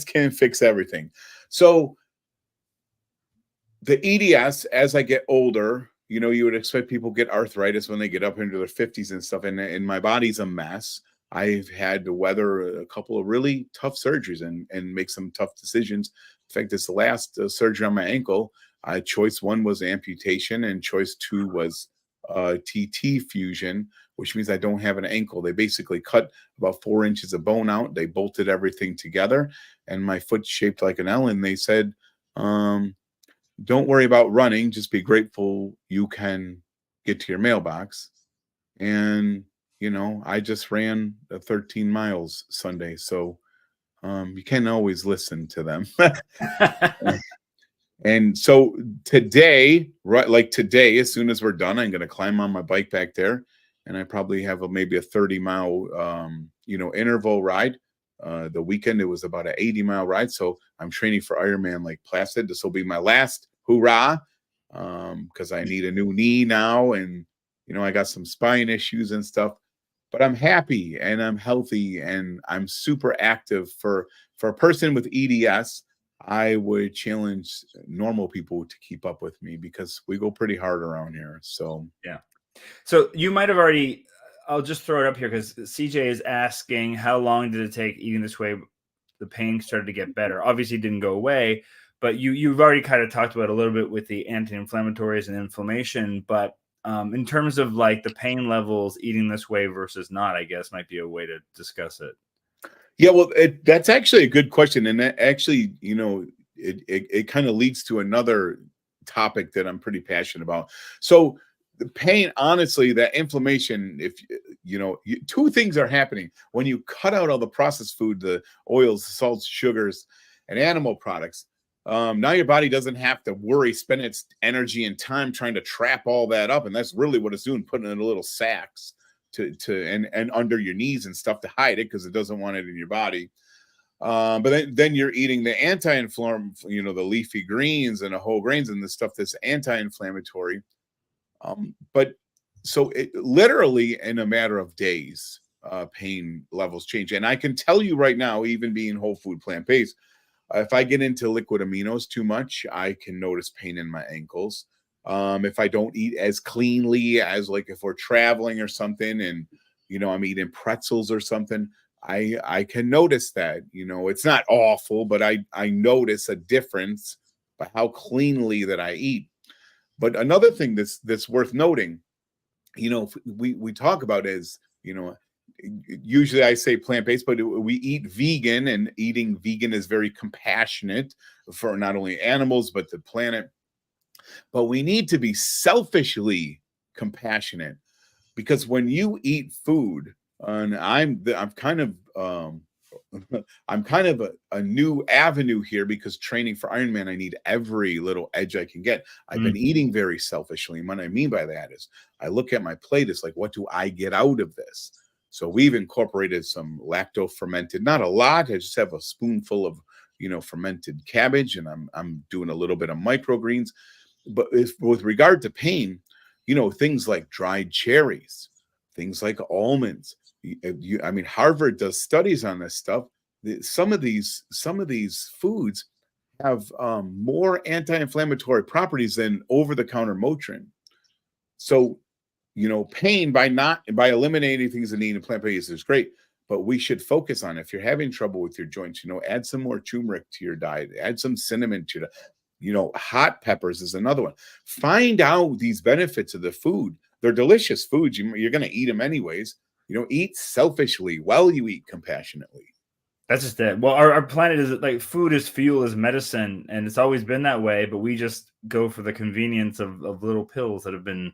can fix everything. So the EDS, as I get older, you would expect people get arthritis when they get up into their 50s and stuff. And my body's a mess. I've had to weather a couple of really tough surgeries and make some tough decisions. In fact, this last surgery on my ankle, choice 1 was amputation and choice 2 was TT fusion, which means I don't have an ankle. They basically cut about 4 inches of bone out. They bolted everything together and my foot's shaped like an L. And they said, don't worry about running. Just be grateful you can get to your mailbox. And, I just ran 13 miles Sunday. So you can't always listen to them. And so today, as soon as we're done, I'm going to climb on my bike back there. And I probably have maybe a 30-mile, interval ride. The weekend, it was about an 80-mile ride. So I'm training for Ironman like Placid. This will be my last hoorah, because I need a new knee now. And, I got some spine issues and stuff. But I'm happy and I'm healthy and I'm super active. For a person with EDS, I would challenge normal people to keep up with me because we go pretty hard around here. So, yeah. So you might have already, I'll just throw it up here because CJ is asking, how long did it take eating this way? The pain started to get better. Obviously it didn't go away, but you've already kind of talked about a little bit with the anti-inflammatories and inflammation, but in terms of like the pain levels, eating this way versus not, I guess might be a way to discuss it. Yeah, well, that's actually a good question. And that actually, it kind of leads to another topic that I'm pretty passionate about. So the pain, honestly, that inflammation, if two things are happening when you cut out all the processed food, the oils, the salts, sugars, and animal products. Now your body doesn't have to worry, spend its energy and time trying to trap all that up. And that's really what it's doing, putting it in little sacks and under your knees and stuff to hide it because it doesn't want it in your body. But then you're eating the anti-inflammatory, the leafy greens and the whole grains and the stuff that's anti-inflammatory. But so it literally in a matter of days, pain levels change. And I can tell you right now, even being whole food plant-based, if I get into liquid aminos too much, I can notice pain in my ankles. If I don't eat as cleanly as like if we're traveling or something and, I'm eating pretzels or something, I can notice that, it's not awful, but I notice a difference by how cleanly that I eat. But another thing that's worth noting, we talk about is, usually I say plant-based, but we eat vegan, and eating vegan is very compassionate for not only animals, but the planet. But we need to be selfishly compassionate because when you eat food, and I'm kind of a new avenue here because training for Ironman, I need every little edge I can get. I've been eating very selfishly. And what I mean by that is I look at my plate, it's like, what do I get out of this? So we've incorporated some lacto fermented, not a lot. I just have a spoonful of, fermented cabbage, and I'm doing a little bit of microgreens. But with regard to pain, things like dried cherries, things like almonds. Harvard does studies on this stuff. Some of these foods have more anti-inflammatory properties than over-the-counter Motrin. So, pain by eliminating things that need a plant-based is great, but we should focus on, if you're having trouble with your joints, add some more turmeric to your diet, add some cinnamon to it. Hot peppers is another one. Find out these benefits of the food. they're delicious foods. You're going to eat them anyways. Eat selfishly while you eat compassionately. That's just it. Well, our planet is like food is fuel is medicine, and it's always been that way. But we just go for the convenience of little pills that have been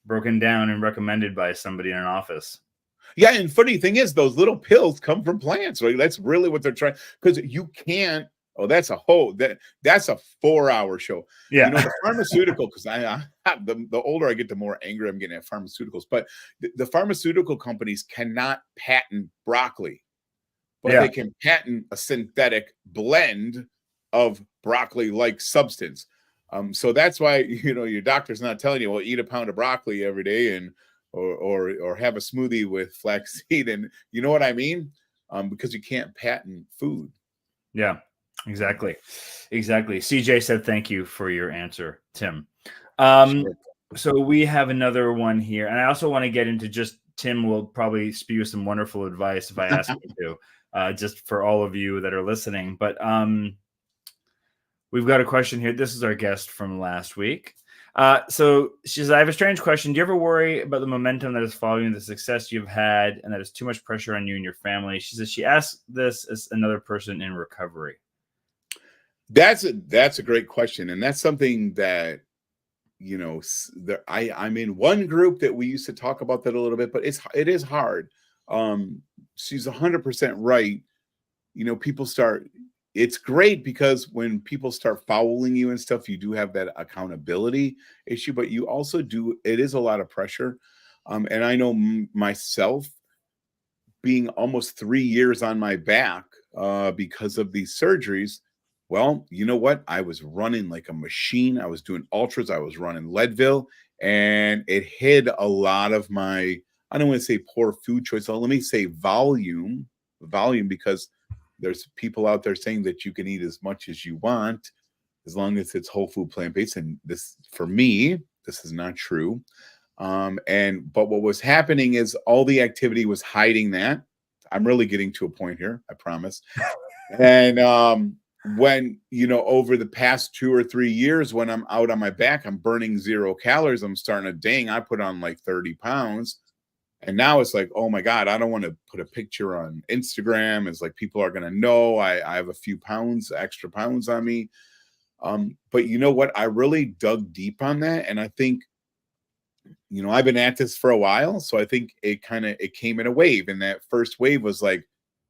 broken down and recommended by somebody in an office. Yeah, and funny thing is, those little pills come from plants. Right? That's really what they're trying. Because you can't. Oh, that's a 4-hour show. Yeah, the pharmaceutical. Because the older I get, the more angry I'm getting at pharmaceuticals. But the pharmaceutical companies cannot patent broccoli. But they can patent a synthetic blend of broccoli-like substance. So that's why your doctor's not telling you, well, eat a pound of broccoli every day and or have a smoothie with flaxseed, and you know what I mean? Because you can't patent food. Yeah, exactly. CJ said thank you for your answer, Tim. Sure. So we have another one here, and I also want to get into Tim will probably spew some wonderful advice if I ask him to. Just for all of you that are listening. But we've got a question here. This is our guest from last week. So she says, I have a strange question. Do you ever worry about the momentum that is following the success you've had and that is too much pressure on you and your family? She says she asked this as another person in recovery. That's a great question. And that's something that, I'm in one group that we used to talk about that a little bit, but it is hard. She's 100% right. It's great because when people start following you and stuff, you do have that accountability issue, but you also it is a lot of pressure. And I know myself being almost 3 years on my back because of these surgeries. Well, you know what? I was running like a machine. I was doing ultras. I was running Leadville, and it hid a lot of my, I don't want to say poor food choice. Let me say volume, because there's people out there saying that you can eat as much as you want as long as it's whole food, plant-based. And this, for me, this is not true. But what was happening is all the activity was hiding that. I'm really getting to a point here, I promise. And when, over the past 2 or 3 years, when I'm out on my back, I'm burning 0 calories. I'm starting to, I put on like 30 pounds. And now it's like, oh my God, I don't want to put a picture on Instagram. It's like people are going to know I have a few extra pounds on me. But you know what? I really dug deep on that. And I think, I've been at this for a while. So I think it came in a wave. And that first wave was like,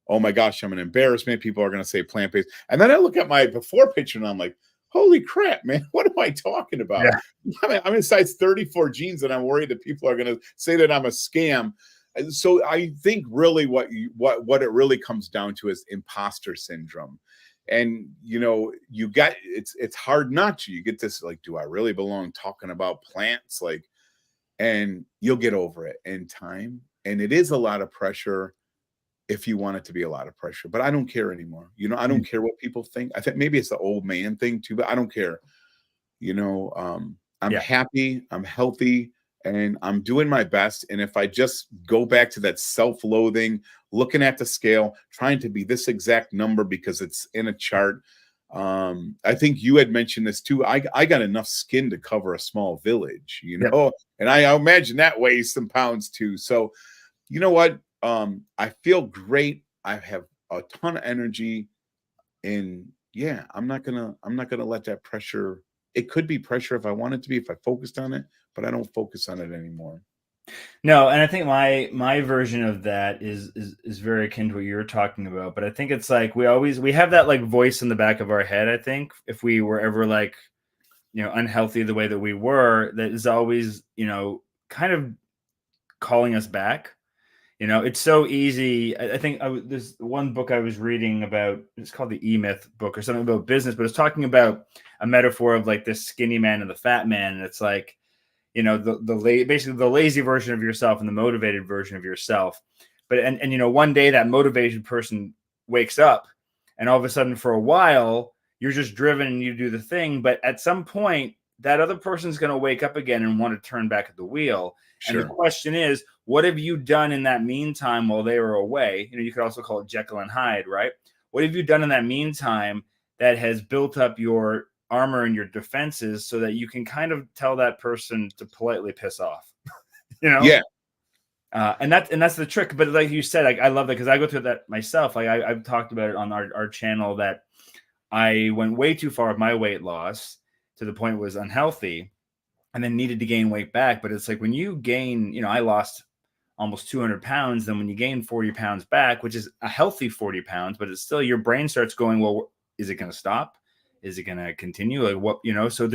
oh my gosh, I'm an embarrassment. People are going to say plant-based. And then I look at my before picture and I'm like, holy crap, man, what am I talking about? Yeah. I'm in size 34 jeans and I'm worried that people are going to say that I'm a scam. And so I think really what it really comes down to is imposter syndrome. And, it's hard not to. You get this, like, do I really belong talking about plants? Like, and you'll get over it in time. And it is a lot of pressure if you want it to be a lot of pressure, but I don't care anymore. I don't care what people think. I think maybe it's the old man thing too, but I don't care. I'm happy, I'm healthy, and I'm doing my best. And if I just go back to that self-loathing, looking at the scale, trying to be this exact number because it's in a chart. I think you had mentioned this too. I got enough skin to cover a small village, and I imagine that weighs some pounds too. So, you know what? I feel great. I have a ton of energy, and I'm not gonna let that pressure. It could be pressure if I want it to be, if I focused on it, but I don't focus on it anymore. No, and I think my version of that is very akin to what you're talking about. But I think it's like we have that like voice in the back of our head. I think if we were ever like, unhealthy the way that we were, that is always, kind of calling us back. It's so easy. I think there's one book I was reading about, it's called the E-Myth book or something about business, but it's talking about a metaphor of like this skinny man and the fat man. And it's like, basically the lazy version of yourself and the motivated version of yourself. But, and one day that motivated person wakes up and all of a sudden for a while, you're just driven and you do the thing. But at some point, that other person's going to wake up again and want to turn back at the wheel. Sure. And the question is, what have you done in that meantime while they were away? You could also call it Jekyll and Hyde, right? What have you done in that meantime that has built up your armor and your defenses so that you can kind of tell that person to politely piss off? you know? Yeah. And that's the trick. But like you said, I love that because I go through that myself. Like I've talked about it on our channel that I went way too far with my weight loss to the point it was unhealthy and then needed to gain weight back. But it's like when you gain, you know, I lost almost 200 pounds. Then when you gain 40 pounds back, which is a healthy 40 pounds, but it's still, your brain starts going, well, is it going to stop? Is it going to continue? Like what, you know, so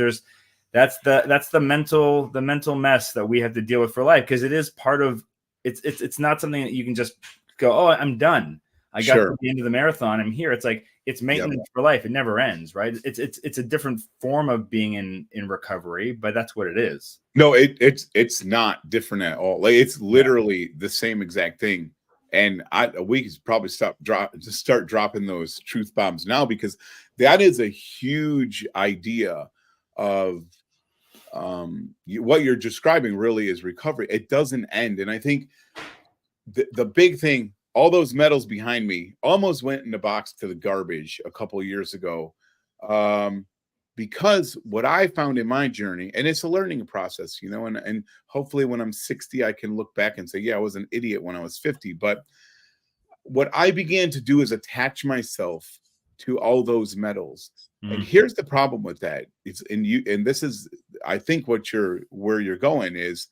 that's the mental mess that we have to deal with for life. Cause it is part of, it's not something that you can just go, oh, I'm done. I got to the end of the marathon. I'm here. It's like, it's maintenance for life. It never ends, right? It's a different form of being in recovery, but that's what it is. No, it's not different at all. Like it's literally the same exact thing. And we could probably start dropping those truth bombs now, because that is a huge idea of what you're describing really is recovery. It doesn't end. And I think the big thing, all those medals behind me almost went in the box to the garbage a couple of years ago. Because what I found in my journey, and it's a learning process, you know, and hopefully when I'm 60, I can look back and say, yeah, I was an idiot when I was 50. But what I began to do is attach myself to all those medals. And here's the problem with that. And this is, I think where you're going is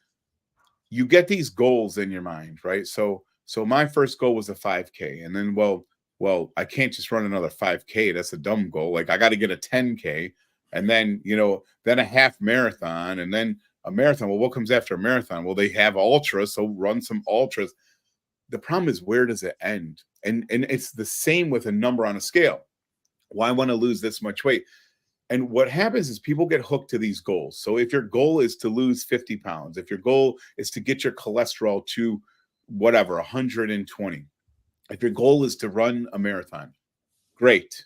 you get these goals in your mind, right? So my first goal was a 5K. And then, well, I can't just run another 5K. That's a dumb goal. Like I got to get a 10K. And then, you know, then a half marathon, and then a marathon. Well, what comes after a marathon? Well, they have ultras, so run some ultras. The problem is, where does it end? And it's the same with a number on a scale. Well, I want to lose this much weight. And what happens is people get hooked to these goals. So if your goal is to lose 50 pounds, if your goal is to get your cholesterol to whatever, 120, if your goal is to run a marathon, great.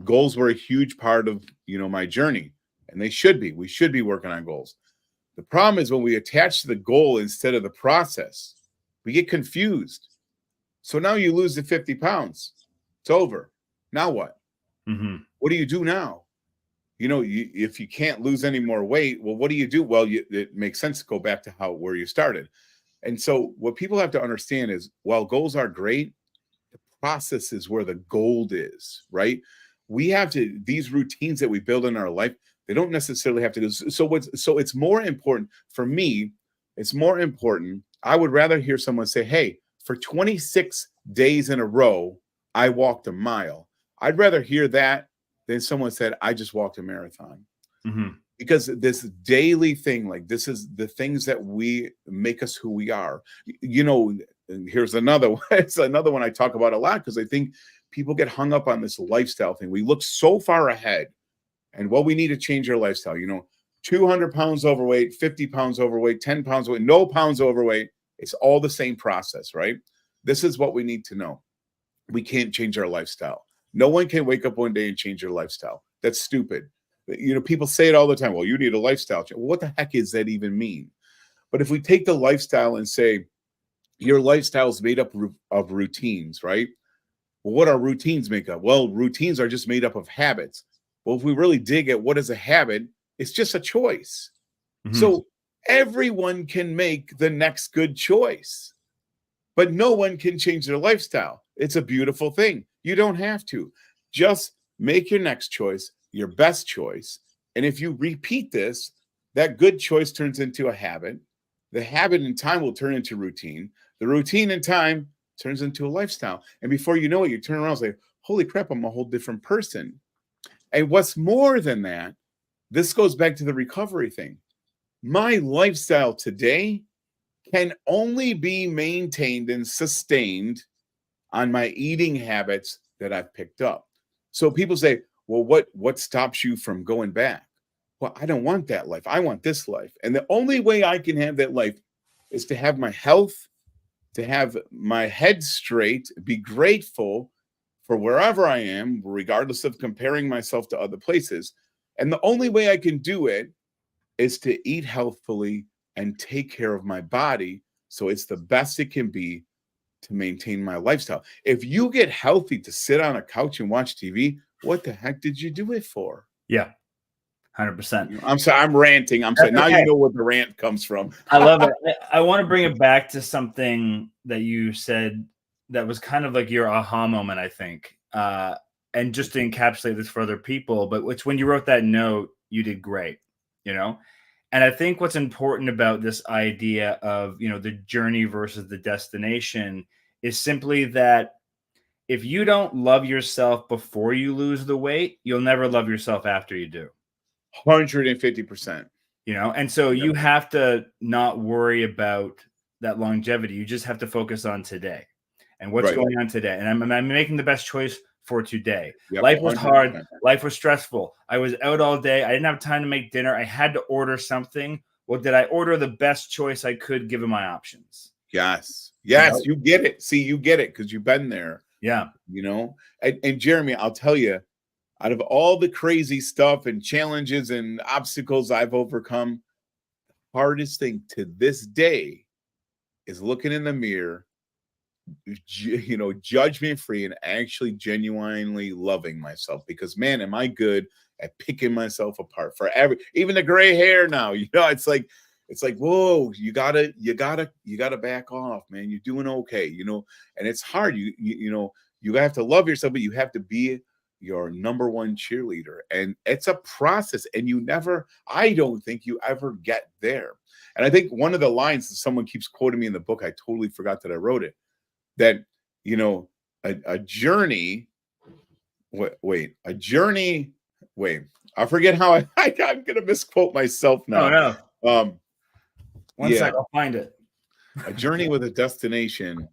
Goals were a huge part of, you know, my journey, and they should be. We should be working on goals. The problem is when we attach to the goal instead of the process, we get confused. So now you lose the 50 pounds. It's over. Now what? What do you do now? You know, if you can't lose any more weight, well, what do you do? Well, it makes sense to go back to where you started. And so what people have to understand is, while goals are great, the process is where the gold is, right? We have to, these routines that we build in our life, they don't necessarily have to do. So it's more important for me. It's more important. I would rather hear someone say, hey, for 26 days in a row, I walked a mile. I'd rather hear that than someone said, I just walked a marathon. Because this daily thing, like this is the things that we make us who we are. You know, and here's another one. It's another one I talk about a lot, because I think people get hung up on this lifestyle thing. We look so far ahead, and we need to change our lifestyle. You know, 200 pounds overweight, 50 pounds overweight, 10 pounds overweight, no pounds overweight. It's all the same process, right? This is what we need to know. We can't change our lifestyle. No one can wake up one day and change your lifestyle. That's stupid. You know, people say it all the time. Well, you need a lifestyle change. Well, what the heck does that even mean? But if we take the lifestyle and say, your lifestyle is made up of routines, right? Well, what are routines make up? Well, routines are just made up of habits. Well, if we really dig at what is a habit, it's just a choice. So everyone can make the next good choice, but no one can change their lifestyle. It's a beautiful thing. You don't have to. Just make your next choice your best choice. And if you repeat this, that good choice turns into a habit. The habit in time will turn into routine. The routine in time turns into a lifestyle. And before you know it, you turn around and say, holy crap, I'm a whole different person. And what's more than that, this goes back to the recovery thing. My lifestyle today can only be maintained and sustained on my eating habits that I've picked up. So people say, well, what stops you from going back? Well, I don't want that life. I want this life. And the only way I can have that life is to have my health, to have my head straight, be grateful for wherever I am, regardless of comparing myself to other places. And the only way I can do it is to eat healthfully and take care of my body so it's the best it can be to maintain my lifestyle. If you get healthy to sit on a couch and watch TV, what the heck did you do it for? Yeah. 100%. I'm sorry, I'm ranting. I'm sorry. Now you know where the rant comes from. I love it. I want to bring it back to something that you said that was kind of like your aha moment, I think. And just to encapsulate this for other people, but it's when you wrote that note, you did great, you know? And I think what's important about this idea of, the journey versus the destination is simply that if you don't love yourself before you lose the weight, you'll never love yourself after you do. 150%. And so you have to not worry about that longevity. You just have to focus on today and what's going on today. And I'm making the best choice for today. Yep, life was 100%. Hard. Life was stressful. I was out all day. I didn't have time to make dinner. I had to order something. Well, did I order the best choice I could given my options? Yes. You get it. See, you get it because you've been there. Yeah. And Jeremy, I'll tell you, out of all the crazy stuff and challenges and obstacles I've overcome, the hardest thing to this day is looking in the mirror, judgment free, and actually genuinely loving myself. Because man, am I good at picking myself apart for even the gray hair now. It's like, whoa, you gotta back off, man. You're doing okay, and it's hard. You have to love yourself, but you have to be your number one cheerleader. And it's a process. And I don't think you ever get there. And I think one of the lines that someone keeps quoting me in the book, I totally forgot that I wrote it, that, a journey, I forget how I'm going to misquote myself now. Oh, no. One sec, I'll find it. A journey with a destination.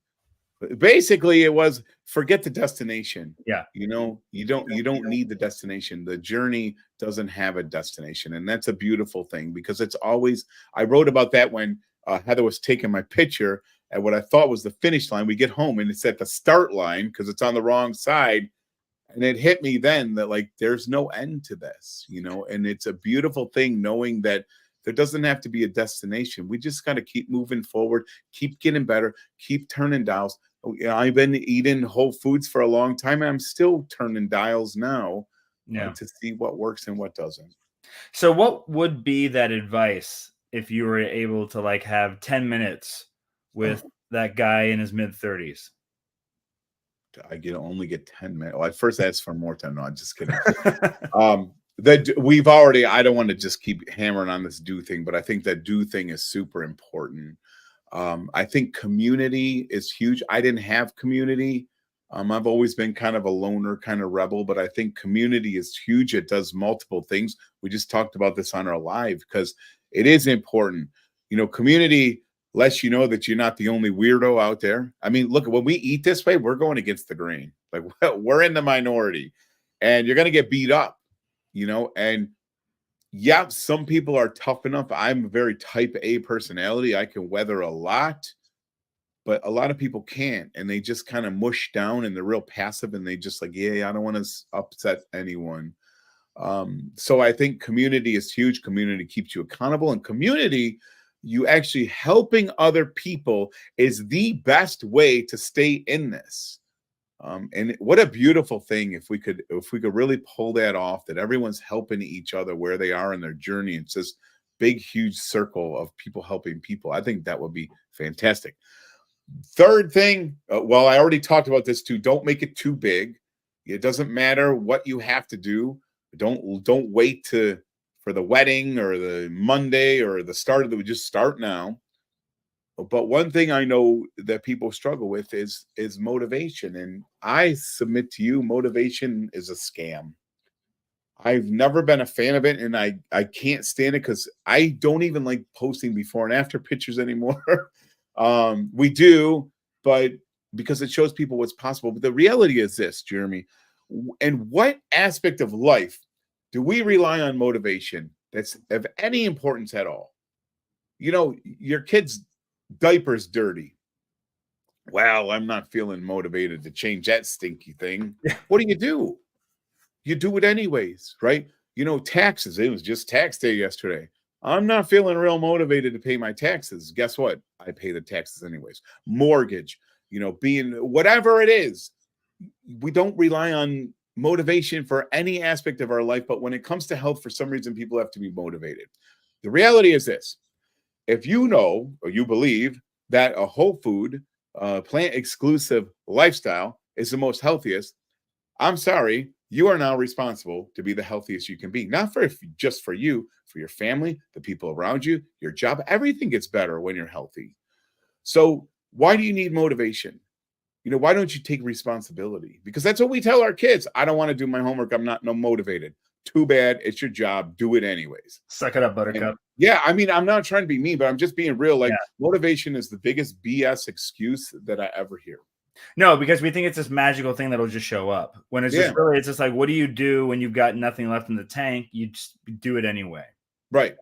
Basically, it was forget the destination. Yeah. You don't need the destination. The journey doesn't have a destination. And that's a beautiful thing because it's always, I wrote about that when Heather was taking my picture at what I thought was the finish line. We get home and it's at the start line because it's on the wrong side. And it hit me then that there's no end to this, and it's a beautiful thing knowing that there doesn't have to be a destination. We just got to keep moving forward, keep getting better, keep turning dials. I've been eating Whole Foods for a long time. And I'm still turning dials now to see what works and what doesn't. So what would be that advice if you were able to have 10 minutes with that guy in his mid-30s? I only get 10 minutes. Well, I first asked for more time. No, I'm just kidding. I don't want to just keep hammering on this do thing, but I think that do thing is super important. I think community is huge. I didn't have community. I've always been kind of a loner, kind of rebel, but I think community is huge. It does multiple things. We just talked about this on our live because it is important. Community lets you know that you're not the only weirdo out there. I mean, look, when we eat this way, we're going against the grain. We're in the minority and you're going to get beat up, and yeah, some people are tough enough. I'm a very type A personality. I can weather a lot, but a lot of people can't. And they just kind of mush down and they're real passive and they just I don't want to upset anyone. So I think community is huge. Community keeps you accountable, and community, you actually helping other people is the best way to stay in this. And what a beautiful thing if we could really pull that off, that everyone's helping each other where they are in their journey. It's this big, huge circle of people helping people. I think that would be fantastic. Third thing, I already talked about this too. Don't make it too big. It doesn't matter what you have to do. Don't wait for the wedding or the Monday or the start of the, just start now. But one thing I know that people struggle with is motivation. And I submit to you, motivation is a scam. I've never been a fan of it, and I can't stand it because I don't even like posting before and after pictures anymore. We do, but because it shows people what's possible. But the reality is this, Jeremy, and what aspect of life do we rely on motivation that's of any importance at all? Your kids' diaper's dirty. Well, I'm not feeling motivated to change that stinky thing. What do? You do it anyways, right? Taxes. It was just tax day yesterday. I'm not feeling real motivated to pay my taxes. Guess what? I pay the taxes anyways. Mortgage, being whatever it is. We don't rely on motivation for any aspect of our life, but when it comes to health, for some reason, people have to be motivated. The reality is this: if you know or you believe that a whole food, plant exclusive lifestyle is the most healthiest, I'm sorry, you are now responsible to be the healthiest you can be. Not for just for you, for your family, the people around you, your job. Everything gets better when you're healthy. So why do you need motivation? Why don't you take responsibility? Because that's what we tell our kids. I don't want to do my homework. I'm not no motivated. Too bad. It's your job. Do it anyways. Suck it up, buttercup. And yeah, I mean, I'm not trying to be mean, but I'm just being real. Like, Yeah. motivation is the biggest BS excuse that I ever hear. No, because we think it's this magical thing that'll just show up. When it's just really, it's just like, what do you do when you've got nothing left in the tank? You just do it anyway. Right.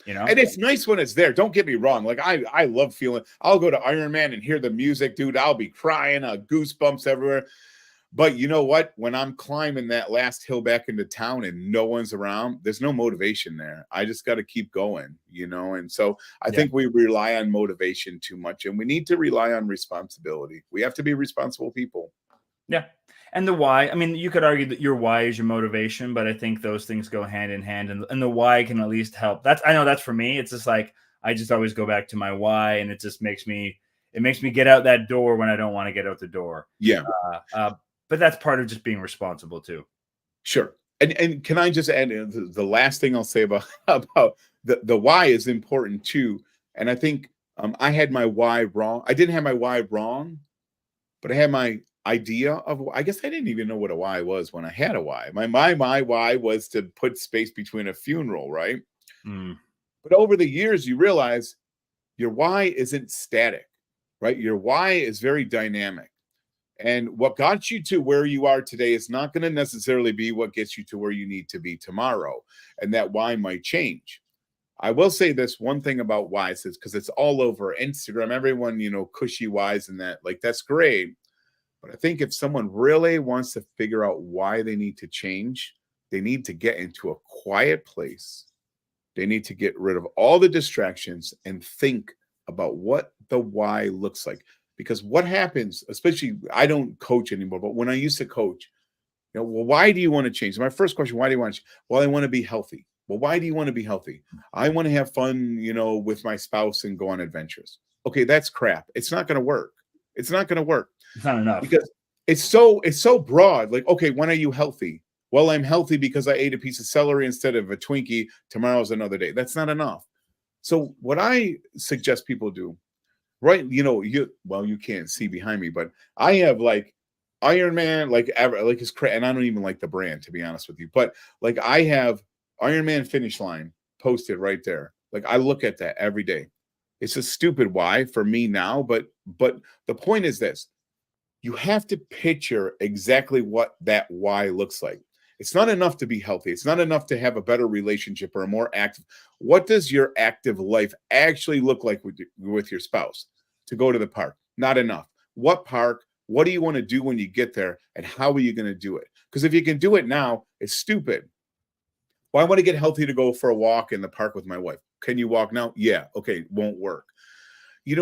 And it's nice when it's there. Don't get me wrong. Like, I love feeling, I'll go to Iron Man and hear the music, dude. I'll be crying, goosebumps everywhere. But you know what? When I'm climbing that last hill back into town and no one's around, there's no motivation there. I just got to keep going, And so I think we rely on motivation too much, and we need to rely on responsibility. We have to be responsible people. Yeah. And the why, I mean, you could argue that your why is your motivation, but I think those things go hand in hand, and the why can at least help. I know that's for me. It's just like, I just always go back to my why, and it just makes me get out that door when I don't want to get out the door. Yeah. But that's part of just being responsible too. Sure. And can I just add the last thing I'll say about the why is important too. And I think I had my why wrong. I didn't have my why wrong, but I had my idea of, I guess I didn't even know what a why was when I had a why. My why was to put space between a funeral, right? But over the years, you realize your why isn't static, right? Your why is very dynamic. And what got you to where you are today is not going to necessarily be what gets you to where you need to be tomorrow. And that why might change. I will say this one thing about whys is because it's all over Instagram. Everyone, cushy whys and that, like, that's great. But I think if someone really wants to figure out why they need to change, they need to get into a quiet place. They need to get rid of all the distractions and think about what the why looks like. Because what happens, especially, I don't coach anymore, but when I used to coach, well, why do you want to change? My first question, why do you want to change? Well, I want to be healthy. Well, why do you want to be healthy? I want to have fun, with my spouse and go on adventures. Okay, that's crap. It's not going to work. It's not going to work. It's not enough. Because it's so broad. Like, okay, when are you healthy? Well, I'm healthy because I ate a piece of celery instead of a Twinkie. Tomorrow's another day. That's not enough. So what I suggest people do, right? You can't see behind me, but I have like Iron Man, like his and I don't even like the brand, to be honest with you, but like I have Iron Man finish line posted right there. Like, I look at that every day. It's a stupid why for me now, but the point is this: you have to picture exactly what that why looks like. It's not enough to be healthy. It's not enough to have a better relationship or a more active. What does your active life actually look like with your spouse? To go to the park? Not enough. What park? What do you want to do when you get there? And how are you going to do it? Because if you can do it now, it's stupid. Well, I want to get healthy to go for a walk in the park with my wife. Can you walk now? Yeah. Okay. Won't work.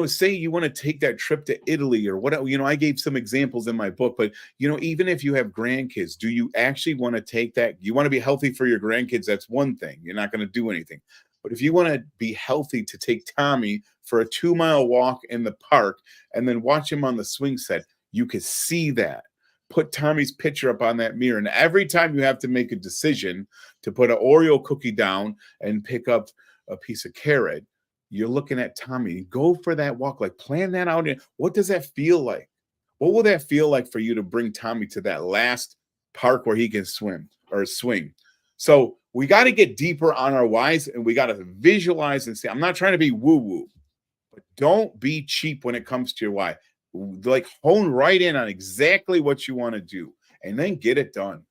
Say you want to take that trip to Italy or what, I gave some examples in my book, but, even if you have grandkids, do you actually want to take that? You want to be healthy for your grandkids? That's one thing. You're not going to do anything. But if you want to be healthy to take Tommy for a 2-mile walk in the park and then watch him on the swing set, you could see that. Put Tommy's picture up on that mirror. And every time you have to make a decision to put an Oreo cookie down and pick up a piece of carrot, you're looking at Tommy. Go for that walk. Like, plan that out. What does that feel like? What will that feel like for you to bring Tommy to that last park where he can swim or swing? So we got to get deeper on our whys, and we got to visualize and say, I'm not trying to be woo-woo, but don't be cheap when it comes to your why. Like, hone right in on exactly what you want to do and then get it done.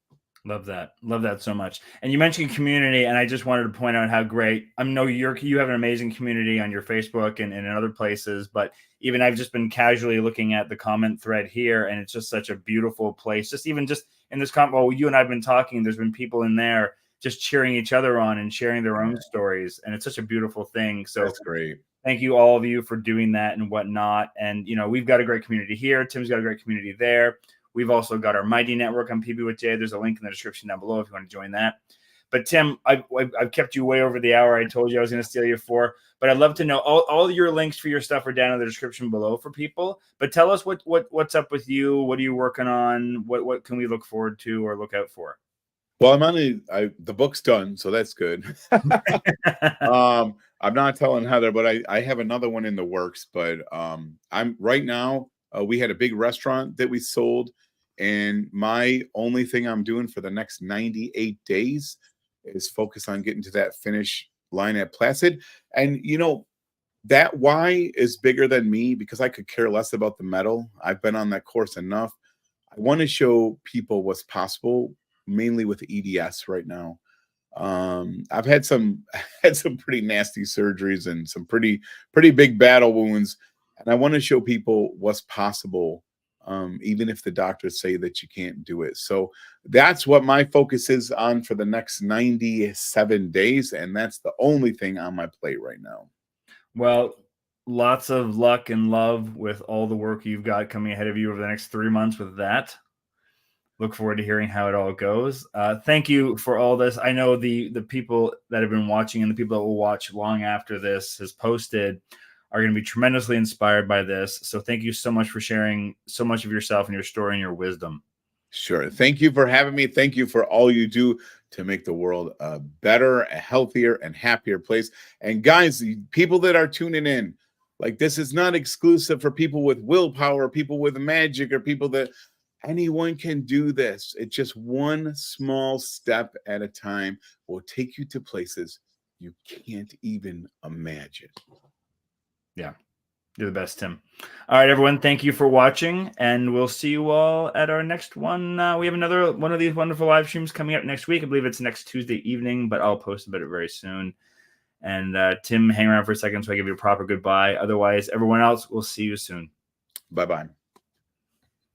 Love that. Love that so much. And you mentioned community, and I just wanted to point out how great, I know you have an amazing community on your Facebook and in other places, but even I've just been casually looking at the comment thread here, and it's just such a beautiful place. Just in this comment, well, you and I've been talking, there's been people in there just cheering each other on and sharing their own stories. And it's such a beautiful thing. So that's great. Thank you, all of you, for doing that and whatnot. And, we've got a great community here. Tim's got a great community there. We've also got our Mighty Network on PB with Jay. There's a link in the description down below if you want to join that. But Tim, I've kept you way over the hour I told you I was going to steal you for. But I'd love to know, all your links for your stuff are down in the description below for people. But tell us what's up with you. What are you working on? What can we look forward to or look out for? Well, the book's done, so that's good. I'm not telling Heather, but I have another one in the works. But I'm right now. We had a big restaurant that we sold, and my only thing I'm doing for the next 98 days is focus on getting to that finish line at Placid. And you know, that why is bigger than me, because I could care less about the medal. I've been on that course enough. I want to show people what's possible, mainly with EDS right now. I've had some pretty nasty surgeries and some pretty big battle wounds, and I want to show people what's possible, even if the doctors say that you can't do it. So that's what my focus is on for the next 97 days, and that's the only thing on my plate right now. Well, lots of luck and love with all the work you've got coming ahead of you over the next 3 months with that. Look forward to hearing how it all goes. Thank you for all this. I know the people that have been watching and the people that will watch long after this has posted are going to be tremendously inspired by this. So thank you so much for sharing so much of yourself and your story and your wisdom. Sure. Thank you for having me. Thank you for all you do to make the world a better, a healthier, and happier place. And guys, the people that are tuning in, like, this is not exclusive for people with willpower, people with magic, or people that anyone can do this. It's just one small step at a time will take you to places you can't even imagine. Yeah. You're the best, Tim. All right, everyone. Thank you for watching, and we'll see you all at our next one. We have another one of these wonderful live streams coming up next week. I believe it's next Tuesday evening, but I'll post about it very soon. And Tim, hang around for a second so I give you a proper goodbye. Otherwise, everyone else, we'll see you soon. Bye-bye.